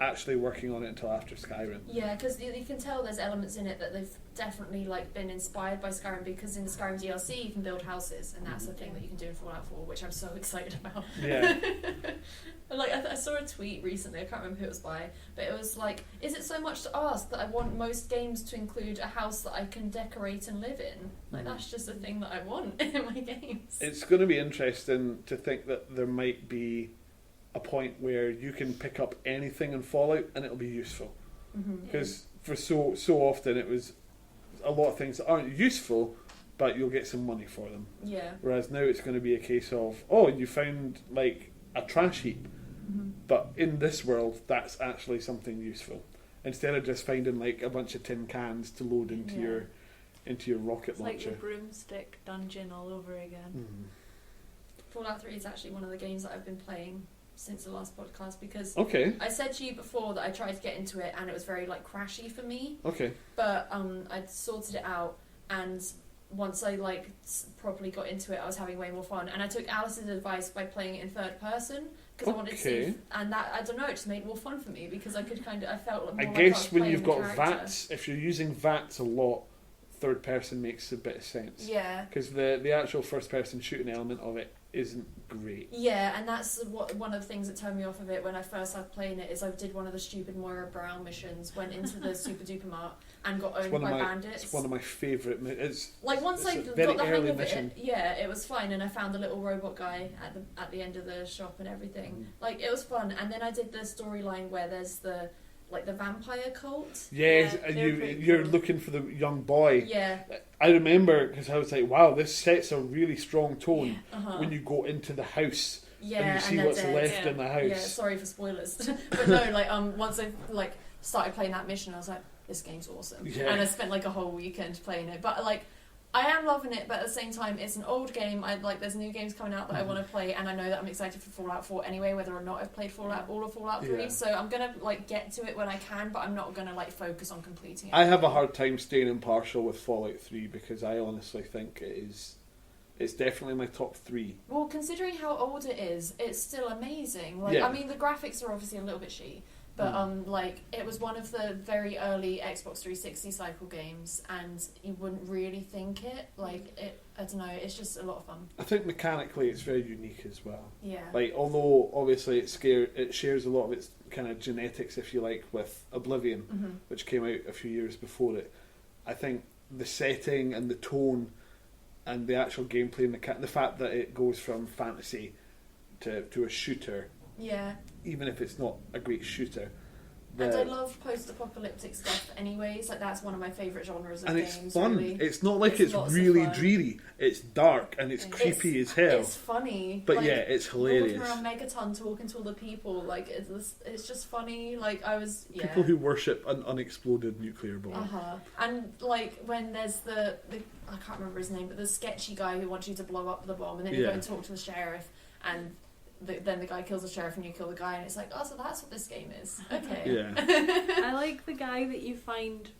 actually working on it until after Skyrim. Yeah, because you can tell there's elements in it that they've definitely like been inspired by Skyrim, because in the Skyrim DLC you can build houses, and that's the thing that you can do in Fallout 4, which I'm so excited about. Yeah. Like I saw a tweet recently, I can't remember who it was by, but it was like, is it so much to ask that I want most games to include a house that I can decorate and live in? Like that's just a thing that I want in my games. It's going to be interesting to think that there might be a point where you can pick up anything in Fallout and it'll be useful. Because for so often it was a lot of things that aren't useful, but you'll get some money for them. Yeah. Whereas now it's going to be a case of, oh, you found like a trash heap, but in this world that's actually something useful, instead of just finding like a bunch of tin cans to load into into your rocket It's like launcher. the broomstick dungeon all over again. Mm. Fallout 3 is actually one of the games that I've been playing since the last podcast because Okay. I said to you before that I tried to get into it and it was very like crashy for me. Okay. But I'd sorted it out, and once I like properly got into it, I was having way more fun. And I took Alice's advice by playing it in third person because I wanted to see, and that I don't know, it just made more fun for me because I could I felt like more I like guess I was when playing you've the got character. VATs, if you're using VATs a lot, third person makes a bit of sense. Yeah. Because the actual first person shooting element of it isn't great. Yeah, and that's one of the things that turned me off of it when I first started playing it is I did one of the stupid Moira Brown missions, went into the Super Duper Mart and got owned by bandits. It's one of my favourite. It's like once I a got the hang of mission. it, yeah, it was fine, and I found the little robot guy at the end of the shop and everything. Like it was fun, and then I did the storyline where there's the vampire cult. Yes, Yeah, and they're you're cool. looking for the young boy. Yeah. I remember because I was like, wow, this sets a really strong tone Uh-huh. when you go into the house Yeah, and you see they're what's dead. left Yeah. in the house. Yeah, sorry for spoilers, but no, like once I started playing that mission, I was like, this game's awesome, Yeah. and I spent like a whole weekend playing it. But like, I am loving it, but at the same time, it's an old game. There's new games coming out that I want to play, and I know that I'm excited for Fallout 4 anyway, whether or not I've played all of Fallout 3. Yeah. So I'm gonna get to it when I can, but I'm not gonna focus on completing it. I have a hard time staying impartial with Fallout 3 because I honestly think it's definitely my top 3. Well, considering how old it is, it's still amazing. Yeah. I mean, the graphics are obviously a little bit shitty, but it was one of the very early Xbox 360 cycle games, and you wouldn't really think it. I don't know. It's just a lot of fun. I think mechanically it's very unique as well. Yeah. Although obviously it shares a lot of its kind of genetics, if you like, with Oblivion, Mm-hmm. which came out a few years before it. I think the setting and the tone and the actual gameplay and the fact that it goes from fantasy to a shooter, Yeah. even if it's not a great shooter. And I love post-apocalyptic stuff anyways. That's one of my favourite genres of And games. it's fun. Really. It's not like It's it's lots of really fun. dreary. It's dark and it's creepy as hell. It's funny. But yeah, it's hilarious. Walking around Megaton talking to all the people, it's just funny. People who worship an unexploded nuclear bomb. And when there's the I can't remember his name, but the sketchy guy who wants you to blow up the bomb, and then you go and talk to the sheriff, and then the guy kills the sheriff, and you kill the guy, and it's like, oh, so that's what this game is. Okay. Yeah. I like the guy that you find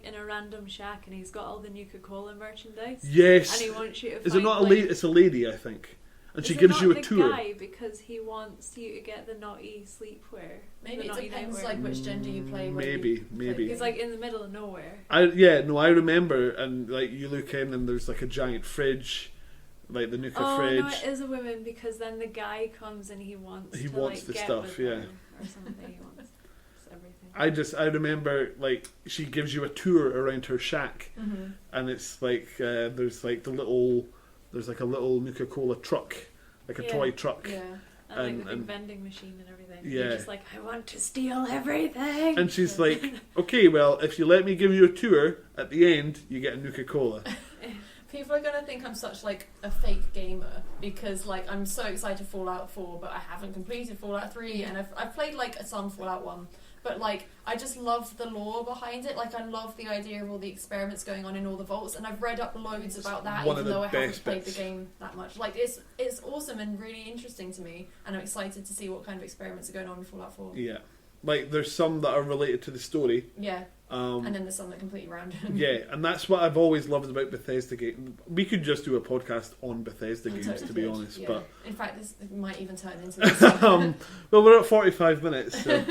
in a random shack, and he's got all the Nuka-Cola merchandise. Yes. And he wants you to. Is find, it not a lady? It's a lady, I think. And she is it gives not you a the tour. Guy because he wants you to get the naughty sleepwear. Maybe the it naughty depends nightwear. which gender you play. when Maybe, you play maybe. the He's game. in the middle of nowhere. I remember, and you look in and there's a giant fridge, the Nuka fridge. No, it is a woman because then the guy comes and he wants He to wants the get stuff, with yeah. her or something. He wants everything. I remember she gives you a tour around her shack, Mm-hmm. and it's there's a little Nuka-Cola truck, a toy truck. Yeah. And a big and- vending machine and everything. Yeah. You're just like, I want to steal everything. And she's like, okay, well, if you let me give you a tour, at the end, you get a Nuka-Cola. People are going to think I'm such a fake gamer because I'm so excited for Fallout 4, but I haven't completed Fallout 3, and I've played some Fallout 1, but I just love the lore behind it. I love the idea of all the experiments going on in all the vaults, and I've read up loads about that, one of even the though I haven't best played bits. the game that much. It's awesome and really interesting to me, and I'm excited to see what kind of experiments are going on in Fallout 4. Yeah. There's some that are related to the story. Yeah. And then there's some that are completely random. Yeah, and that's what I've always loved about Bethesda games. We could just do a podcast on Bethesda We games, totally to be could, honest. yeah. But in fact, this might even turn into this. well, we're at 45 minutes. So.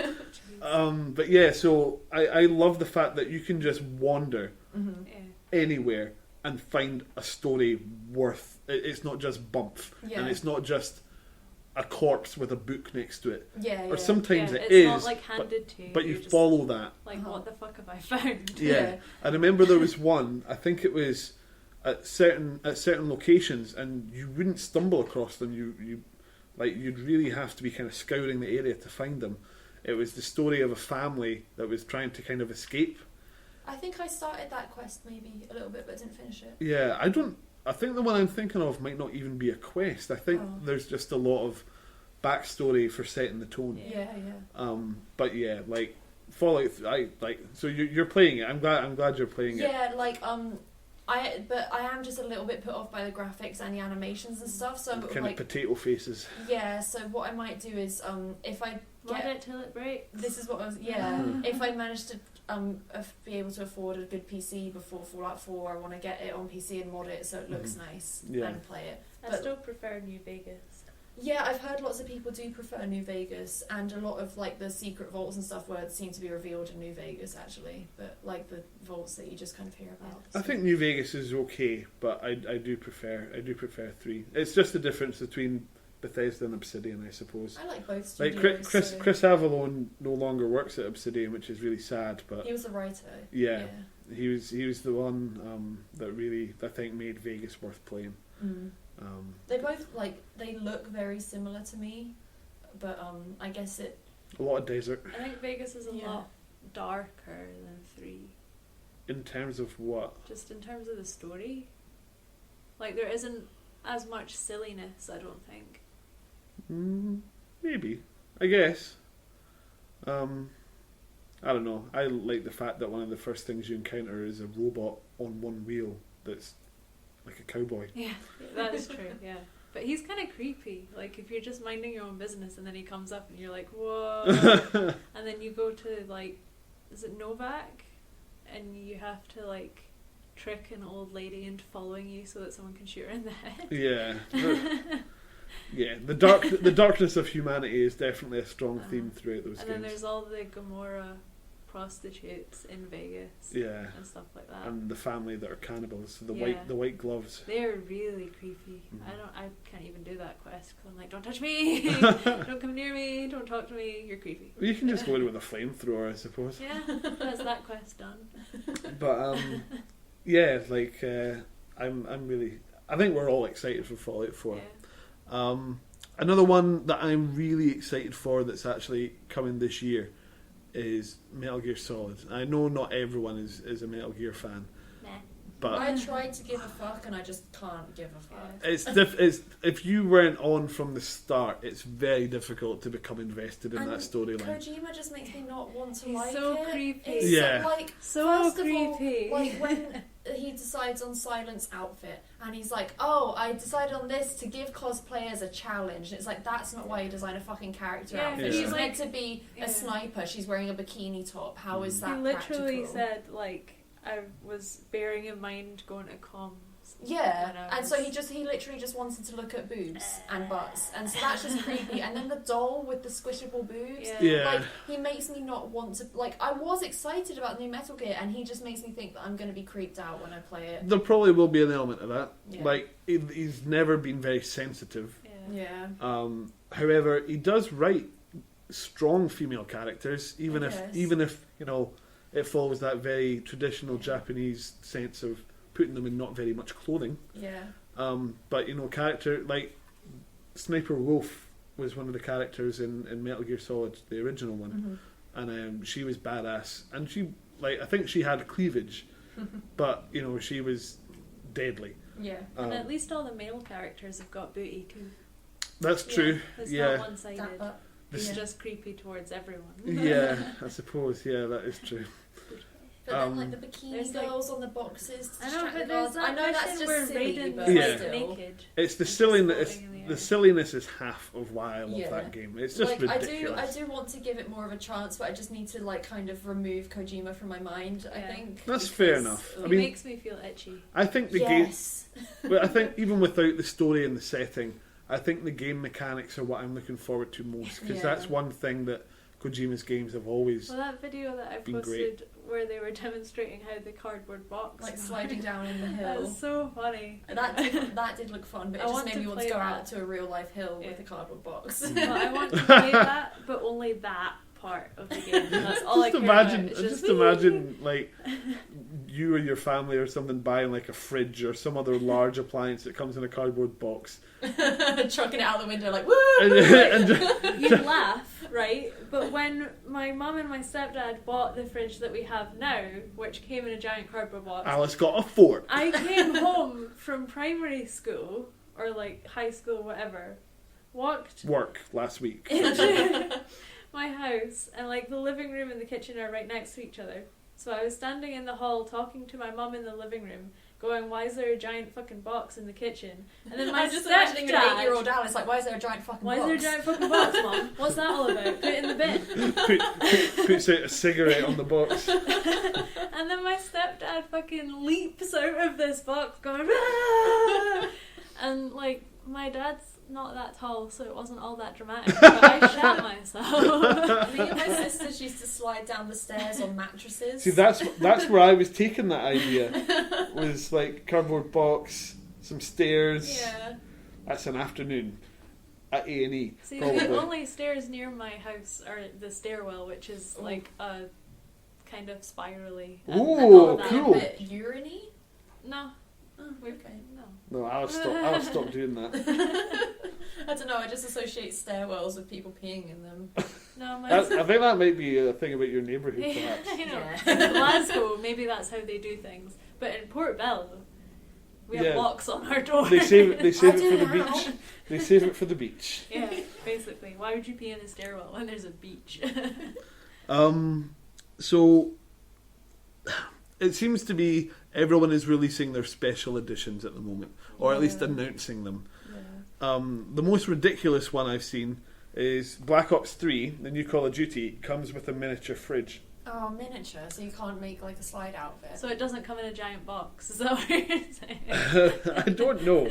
But yeah, so I love the fact that you can just wander Mm-hmm. Yeah. anywhere and find a story worth. It's not just bump, Yeah. and it's not just a corpse with a book next to it. Yeah, Or sometimes it it's is, not handed to you. but you you're just follow that. what the fuck have I found? Yeah. I remember there was one, I think it was at certain locations, and you wouldn't stumble across them. You'd really have to be kind of scouring the area to find them. It was the story of a family that was trying to kind of escape. I think I started that quest maybe a little bit, but didn't finish it. Yeah, I think the one I'm thinking of might not even be a quest. I think there's just a lot of backstory for setting the tone. Yeah. But yeah, Fallout. So you're playing it. I'm glad you're playing it. Yeah, But I am just a little bit put off by the graphics and the animations and stuff. So I'm kind like, of potato faces. yeah. So what I might do is, if I Mod it till it breaks. this is what I was, yeah. If I manage to be able to afford a good PC before Fallout 4, I want to get it on PC and mod it so it looks nice and play it. I still prefer New Vegas. Yeah, I've heard lots of people do prefer New Vegas, and a lot of like the secret vaults and stuff where it seem to be revealed in New Vegas actually, but like the vaults that you just kind of hear about. I think New Vegas is okay, but I do prefer 3. It's just the difference between Bethesda and Obsidian, I suppose. I like both Like studios. Chris Avallone no longer works at Obsidian, which is really sad. But he was the writer. yeah. He was the one that really, I think, made Vegas worth playing. They both they look very similar to me, but I guess it. A lot of desert. I think Vegas is a lot darker than 3. In terms of what? Just in terms of the story. Like there isn't as much silliness, I don't think. Maybe. I guess. I don't know. I like the fact that one of the first things you encounter is a robot on one wheel that's like a cowboy. Yeah, that is true, yeah. But he's kind of creepy. Like, if you're just minding your own business and then he comes up and you're like, whoa. And then you go to, like, is it Novak? And you have to, like, trick an old lady into following you so that someone can shoot her in the head. Yeah. Yeah, the darkness of humanity is definitely a strong theme throughout those games. And then there's all the Gomorrah prostitutes in Vegas, and stuff like that, and the family that are cannibals, the white gloves. They're really creepy. I can't even do that quest because I'm like, don't touch me, don't come near me, don't talk to me. You're creepy. You can just go in with a flamethrower, I suppose. Yeah, that's that quest done. But yeah, like I'm really. I think we're all excited for Fallout 4. Yeah. Another one that I'm really excited for that's actually coming this year is Metal Gear Solid. I know not everyone is a Metal Gear fan, but I tried to give a fuck and I just can't give a fuck. It's if you weren't on from the start, it's very difficult to become invested in that storyline. Kojima just makes me not want to He's like so it. creepy. It's So first creepy. of all, like when he decides on Silent's outfit and he's like, oh, I decided on this to give cosplayers a challenge. And it's like, that's not why you design a fucking character outfit. She's meant to be a sniper. She's wearing a bikini top. How is that practical? He literally said, like, I was bearing in mind going to comms. Yeah, and so he literally just wanted to look at boobs and butts, and so that's just creepy. And then the doll with the squishable boobs, like he makes me not want to. Like I was excited about new Metal Gear, and he just makes me think that I'm going to be creeped out when I play it. There probably will be an element of that. Yeah. Like he's never been very sensitive. Yeah. However, he does write strong female characters, even if you know it follows that very traditional Japanese sense of putting them in not very much clothing. Yeah. But you know, character like Sniper Wolf was one of the characters in Metal Gear Solid, the original one, and she was badass, and she I think she had cleavage, but you know she was deadly. Yeah. And at least all the male characters have got booty too. That's true. It's not one-sided. It's just creepy towards everyone. Yeah, I suppose. Yeah, that is true. But then, like the bikini girls on the boxes. To I know, but there's I know that's just silly, but naked. It's the silliness. The silliness is half of why I love that game. It's just ridiculous. I do want to give it more of a chance, but I just need to kind of remove Kojima from my mind. I think that's fair enough. It makes me feel itchy. I think the game. But I think even without the story and the setting, I think the game mechanics are what I'm looking forward to most, because that's one thing that Kojima's games have always. Well, that video that I posted where they were demonstrating how the cardboard box sliding down in the hill. That was so funny. That did look fun, but it just made me want to go out to a real life hill with a cardboard box. Well, I want to play that, but only that part of the game. That's all I care about. Just imagine like you or your family or something buying like a fridge or some other large appliance that comes in a cardboard box, chucking it out the window like woo. You laugh, right? But when my mum and my stepdad bought the fridge that we have now, which came in a giant cardboard box, Alice got a fork. I came home from primary school or like high school, whatever. Work last week. Into my house, and like the living room and the kitchen are right next to each other. So I was standing in the hall talking to my mum in the living room, going, "Why is there a giant fucking box in the kitchen?" And then my I'm just imagining an stepdad, 8-year-old Alice like, why is there a giant fucking "Why box? is there a giant fucking box, Mom? What's that all about? Put it in the bin." Puts out a cigarette on the box. And then my stepdad fucking leaps out of this box going, "Ah!" And like, my dad's not that tall, so it wasn't all that dramatic, but I shat myself. Me and my sisters used to slide down the stairs on mattresses. See, that's where I was taking that idea. Was like cardboard box, some stairs. Yeah. That's an afternoon at A&E. See, probably. the only stairs near my house are the stairwell, which is like a kind of spirally. Ooh, and all that. cool. A bit urine-y? No. Oh, okay. No. No, I'll stop doing that. I don't know, I just associate stairwells with people peeing in them. No, my I think that might be a thing about your neighbourhood, yeah, perhaps. I know. Yeah. In Glasgow, maybe that's how they do things. But in Port Bell, we have Yeah. locks on our door. They save it for the now. beach. They save it for the beach. Yeah, basically. Why would you pee in a stairwell when there's a beach? So it seems to be everyone is releasing their special editions at the moment, or at least Yeah. announcing them. Yeah. The most ridiculous one I've seen is Black Ops 3, the new Call of Duty, comes with a miniature fridge. Oh, miniature, so you can't make like a slide out of it. So it doesn't come in a giant box. Is that what you're saying? I don't know.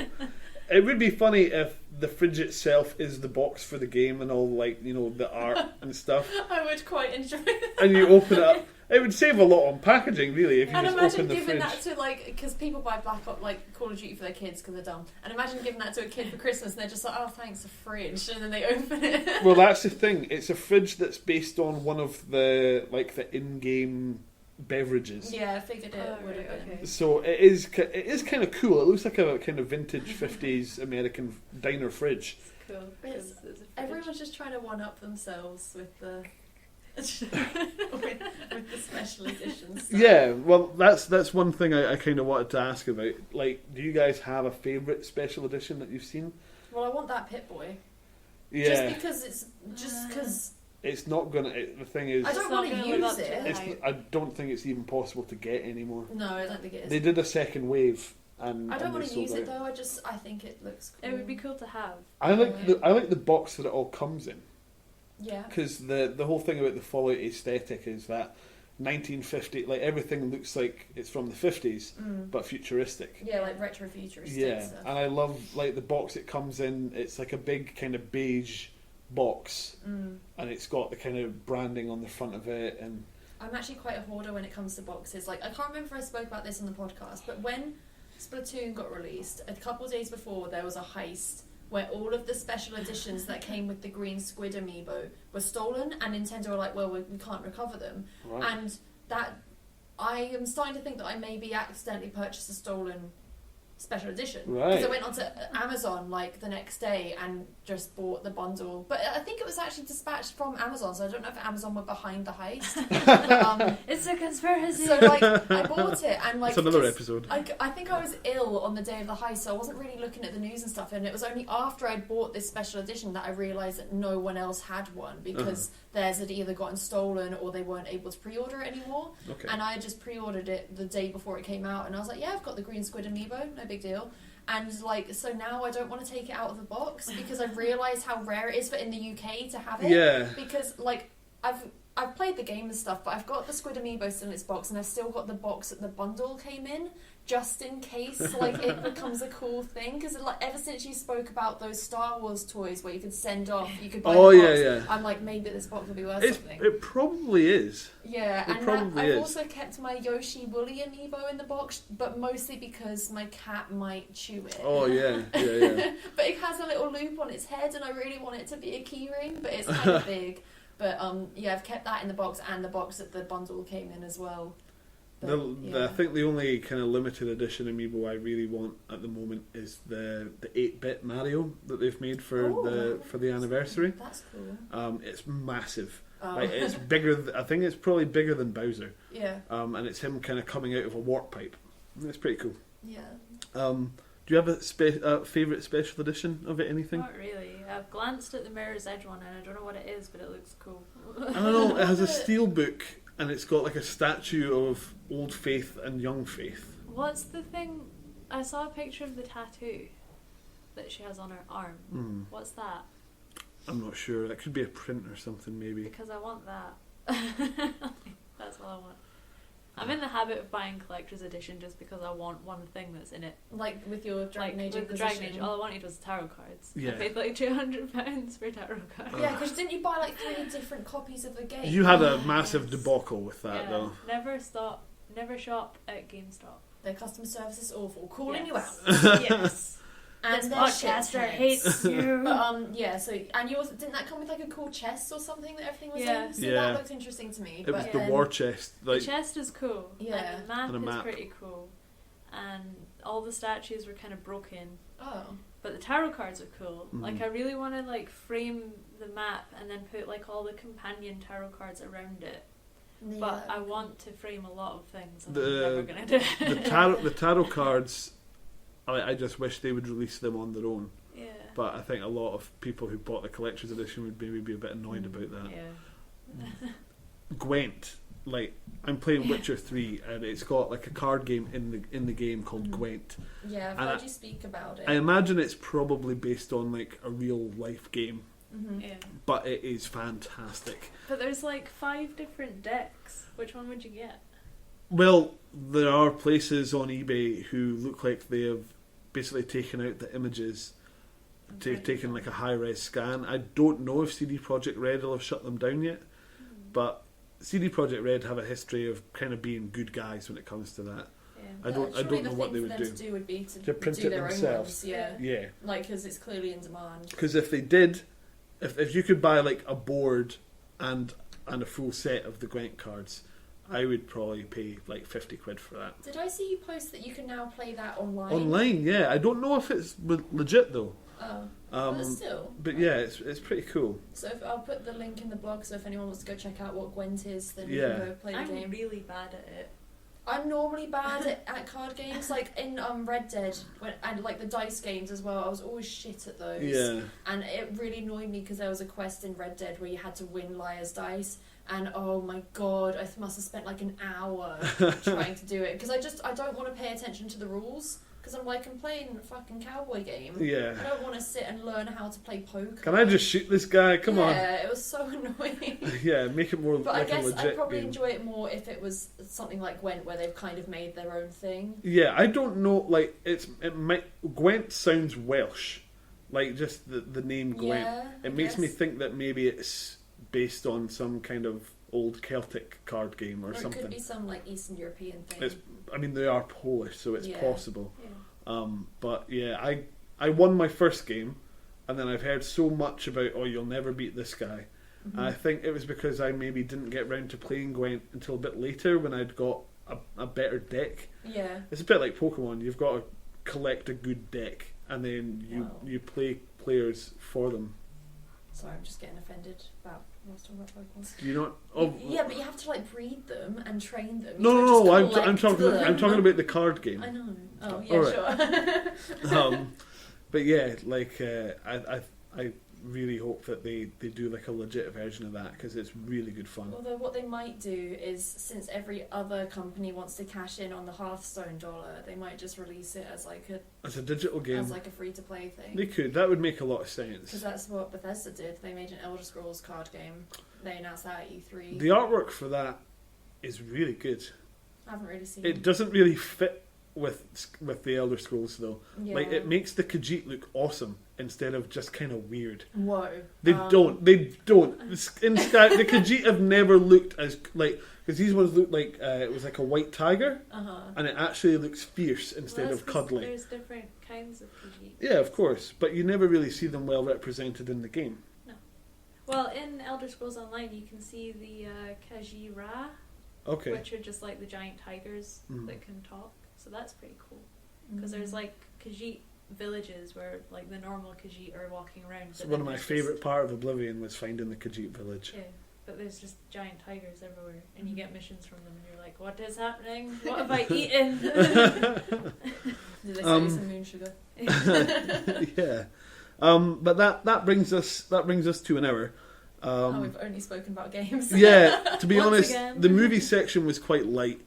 It would be funny if the fridge itself is the box for the game and all, like, you know, the art and stuff. I would quite enjoy that. And you open it up. It would save a lot on packaging, really, if you And just imagine open the giving fridge. that to, like, because people buy Black Ops, like, Call of Duty for their kids because they're dumb. And imagine giving that to a kid for Christmas and they're just like, oh, thanks, a fridge. And then they open it. Well, that's the thing. It's a fridge that's based on one of the, like, the in-game beverages. Yeah, I figured it Oh, would have right, been. okay. So it is kind of cool. It looks like a kind of vintage 50s American diner fridge. Cool. It's- 'cause it's a fridge. Everyone's just trying to one-up themselves with the... with the special editions. So. Yeah, well, that's one thing I kind of wanted to ask about. Like, do you guys have a favourite special edition that you've seen? Well, I want that Pit-Boy. Yeah, Just because it's not gonna. The thing is, I don't It's want not to gonna live use up to it. the it's, hype. I don't think it's even possible to get anymore. No, I don't think it is. They did a second wave, and I don't and want they to sold use it out. though. I think it looks cool. It would be cool to have. I like the box that it all comes in, Yeah. because the whole thing about the Fallout aesthetic is that 1950, like, everything looks like it's from the 50s, but futuristic. Yeah, like retro futuristic Yeah, stuff. and I love, like, the box it comes in. It's like a big kind of beige box, and it's got the kind of branding on the front of it. And I'm actually quite a hoarder when it comes to boxes. Like, I can't remember if I spoke about this on the podcast, but when Splatoon got released, a couple of days before, there was a heist where all of the special editions that came with the green squid amiibo were stolen, and Nintendo were like, well, we can't recover them. right. And that, I am starting to think that I maybe accidentally purchased a stolen special edition. Right. Because I went onto Amazon, like, the next day and just bought the bundle. But I think it was actually dispatched from Amazon, so I don't know if Amazon were behind the heist. It's a conspiracy. So, like, I bought it, and, like... It's another 'cause episode. I think I was ill on the day of the heist, so I wasn't really looking at the news and stuff, and it was only after I'd bought this special edition that I realised that no one else had one, because theirs had either gotten stolen or they weren't able to pre-order it anymore. Okay. And I had just pre-ordered it the day before it came out, and I was like, yeah, I've got the green squid amiibo, no big deal. And, like, so now I don't want to take it out of the box, because I've realised how rare it is for in the UK to have it. Yeah. Because, like, I've played the game and stuff, but I've got the Squid Amiibo still in its box, and I've still got the box that the bundle came in, just in case, like, it becomes a cool thing. Because, like, ever since you spoke about those Star Wars toys where you could send off, you could buy Oh, the yeah, box, yeah. I'm like, maybe this box will be worth It something. probably is. Yeah, it and probably I've is. also kept my Yoshi Woolly Amiibo in the box, but mostly because my cat might chew it. Oh, yeah. Yeah. But it has a little loop on its head, and I really want it to be a key ring, but it's kind of big. But yeah, I've kept that in the box, and the box that the bundle came in as well. But, I think the only kind of limited edition amiibo I really want at the moment is the 8-bit Mario that they've made for the anniversary. That's cool. It's massive. Oh. Like, it's bigger. I think it's probably bigger than Bowser. Yeah. And it's him kind of coming out of a warp pipe. It's pretty cool. Yeah. Do you have a favourite special edition of it? Anything? Not really. I've glanced at the Mirror's Edge one, and I don't know what it is, but it looks cool. I don't know. It has a steel book, and it's got like a statue of Old Faith and Young Faith. What's the thing? I saw a picture of the tattoo that she has on her arm. What's that? I'm not sure. That could be a print or something, maybe. Because I want that. That's all I want. I'm in the habit of buying collector's edition just because I want one thing that's in it. Like with your Dragon Age with the Dragon Age, all I wanted was tarot cards. Yeah. I paid like £200 for tarot cards. Yeah, because didn't you buy like 3 different copies of the game? You had a massive debacle with that, Yeah. though. Never shop at GameStop. Their customer service is awful. Calling you out. Yes. And this their podcaster shitheads. hates you. But yeah, so and you also didn't that come with like a cool chest or something that everything was Yeah. in? So Yeah. that looked interesting to me. It was but the then, war chest. Like, The chest is cool. Yeah. And the map And a is map. pretty cool. And all the statues were kind of broken. Oh. But the tarot cards are cool. Mhm. Like I really want to like frame the map and then put like all the companion tarot cards around it. Yeah. But I want to frame a lot of things. And The- I'm never gonna do it. the tarot cards, I just wish they would release them on their own. Yeah. But I think a lot of people who bought the collector's edition would maybe be a bit annoyed about that. Yeah. Gwent, like I'm playing Witcher 3, and it's got like a card game in the game called Mhm. Gwent. Yeah, I've And heard you speak about it. I imagine it's probably based on like a real life game, Mhm. Yeah. but it is fantastic. But there's like 5 different decks. Which one would you get? Well, there are places on eBay who look like they have basically taken out the images, taken like a high-res scan. I don't know if CD Projekt Red will have shut them down yet, but CD Projekt Red have a history of kind of being good guys when it comes to that. Yeah. I don't Surely know the what thing they for would them do. to do would be To print do it their themselves. own ones, yeah. Yeah, Like, because it's clearly in demand. because if they did, if you could buy like a board and a full set of the Gwent cards, I would probably pay like 50 quid for that. Did I see you post that you can now play that online? Online, yeah. I don't know if it's legit though. Oh, but still. But yeah, it's pretty cool. So I'll put the link in the blog, so if anyone wants to go check out what Gwent is, then Yeah. you can go play the I'm game. really bad at it. I'm normally bad at card games, like in Red Dead, and like the dice games as well. I was always shit at those. Yeah. And it really annoyed me because there was a quest in Red Dead where you had to win Liar's Dice, and oh my god, I must have spent like an hour trying to do it because I don't want to pay attention to the rules because I'm like, I'm playing a fucking cowboy game. Yeah. I don't want to sit and learn how to play poker. Can I just shoot this guy? Come on. Yeah, it was so annoying. Yeah, make it more But like I a guess legit I'd probably game. enjoy it more if it was something like Gwent, where they've kind of made their own thing. Yeah, I don't know. Like Gwent sounds Welsh, like just the name Gwent. Yeah, It makes me think that maybe it's based on some kind of old Celtic card game or Or it something. could be some like Eastern European thing. It's, I mean, they are Polish, so it's Yeah. possible. Yeah. But yeah, I won my first game, and then I've heard so much about, oh, you'll never beat this guy. Mhm. And I think it was because I maybe didn't get round to playing Gwent until a bit later when I'd got a better deck. Yeah. It's a bit like Pokemon. You've got to collect a good deck, and then you play players for them. Sorry, I'm just getting offended about what's talking about Pokemon. Do you not? Oh, Yeah, but you have to like breed them and train them. You no, don't no, no. just I'm talking. collect I'm them. talking about the card game. I know. Oh yeah, Alright. sure. But yeah, like I really hope that they do like a legit version of that because it's really good fun. Although what they might do is, since every other company wants to cash in on the Hearthstone dollar, they might just release it as like It's a digital game. a free to play thing. They could. That would make a lot of sense. Because that's what Bethesda did. They made an Elder Scrolls card game. They announced that at E3. The artwork for that is really good. I haven't really seen It doesn't really fit with the Elder Scrolls though. Yeah. Like it makes the Khajiit look awesome instead of just kind of weird. Whoa. They don't. In Sky, the Khajiit have never looked as like, because these ones look like it was like a white tiger, and it actually looks fierce instead Well, of that's 'cause cuddly. There's different kinds of Khajiit. Yeah, of course, but you never really see them well represented in the game. Well, in Elder Scrolls Online, you can see the Khajiit, Okay. which are just like the giant tigers Mm. that can talk. So that's pretty cool. Because there's like Khajiit villages where like the normal Khajiit are walking around. So but one then of my there's favourite part of Oblivion was finding the Khajiit village. Just, yeah, but there's just giant tigers everywhere, and you get missions from them, and you're like, "What is happening? What have I eaten?" Did they say some moon sugar? Yeah. But that brings us to an hour. We've only spoken about games. Yeah, to be Once honest, again. the movie section was quite light.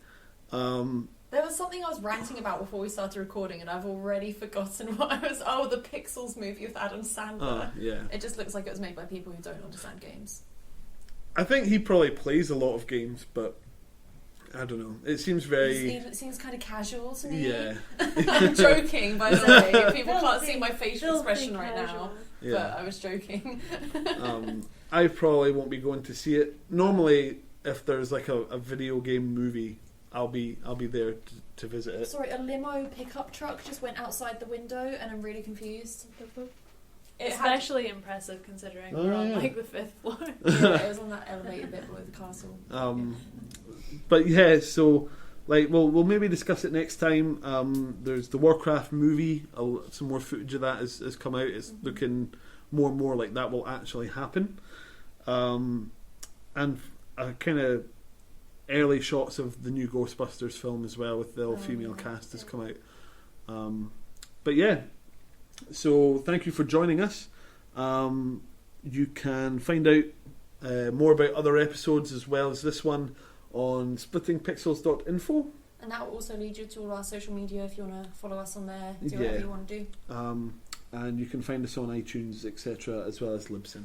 There was something I was ranting about before we started recording, and I've already forgotten what I was. Oh, the Pixels movie with Adam Sandler. Yeah. It just looks like it was made by people who don't understand games. I think he probably plays a lot of games, but I don't know. It seems very... It seems kind of casual to me. Yeah. I'm joking, by the way. People can't see my facial expression right now. Yeah. But I was joking. I probably won't be going to see it. Normally, if there's like a video game movie, I'll be there to visit it. Sorry, a limo pickup truck just went outside the window, and I'm really confused. Especially impressive considering we're on like the 5th floor. Yeah, it was on that elevated bit below the castle. But yeah, so like we'll maybe discuss it next time. There's the Warcraft movie. Some more footage of that has come out. It's looking more and more like that will actually happen. And kind of early shots of the new Ghostbusters film as well, with the all-female cast has come out. But yeah, so thank you for joining us. You can find out more about other episodes as well as this one on splittingpixels.info. And that will also lead you to all our social media if you want to follow us on there, do whatever you want to do. And you can find us on iTunes, etc., as well as Libsyn.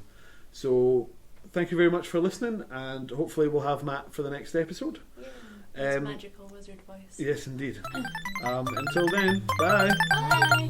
So thank you very much for listening, and hopefully we'll have Matt for the next episode. It's magical wizard voice. Yes, indeed. Until then, bye. Bye.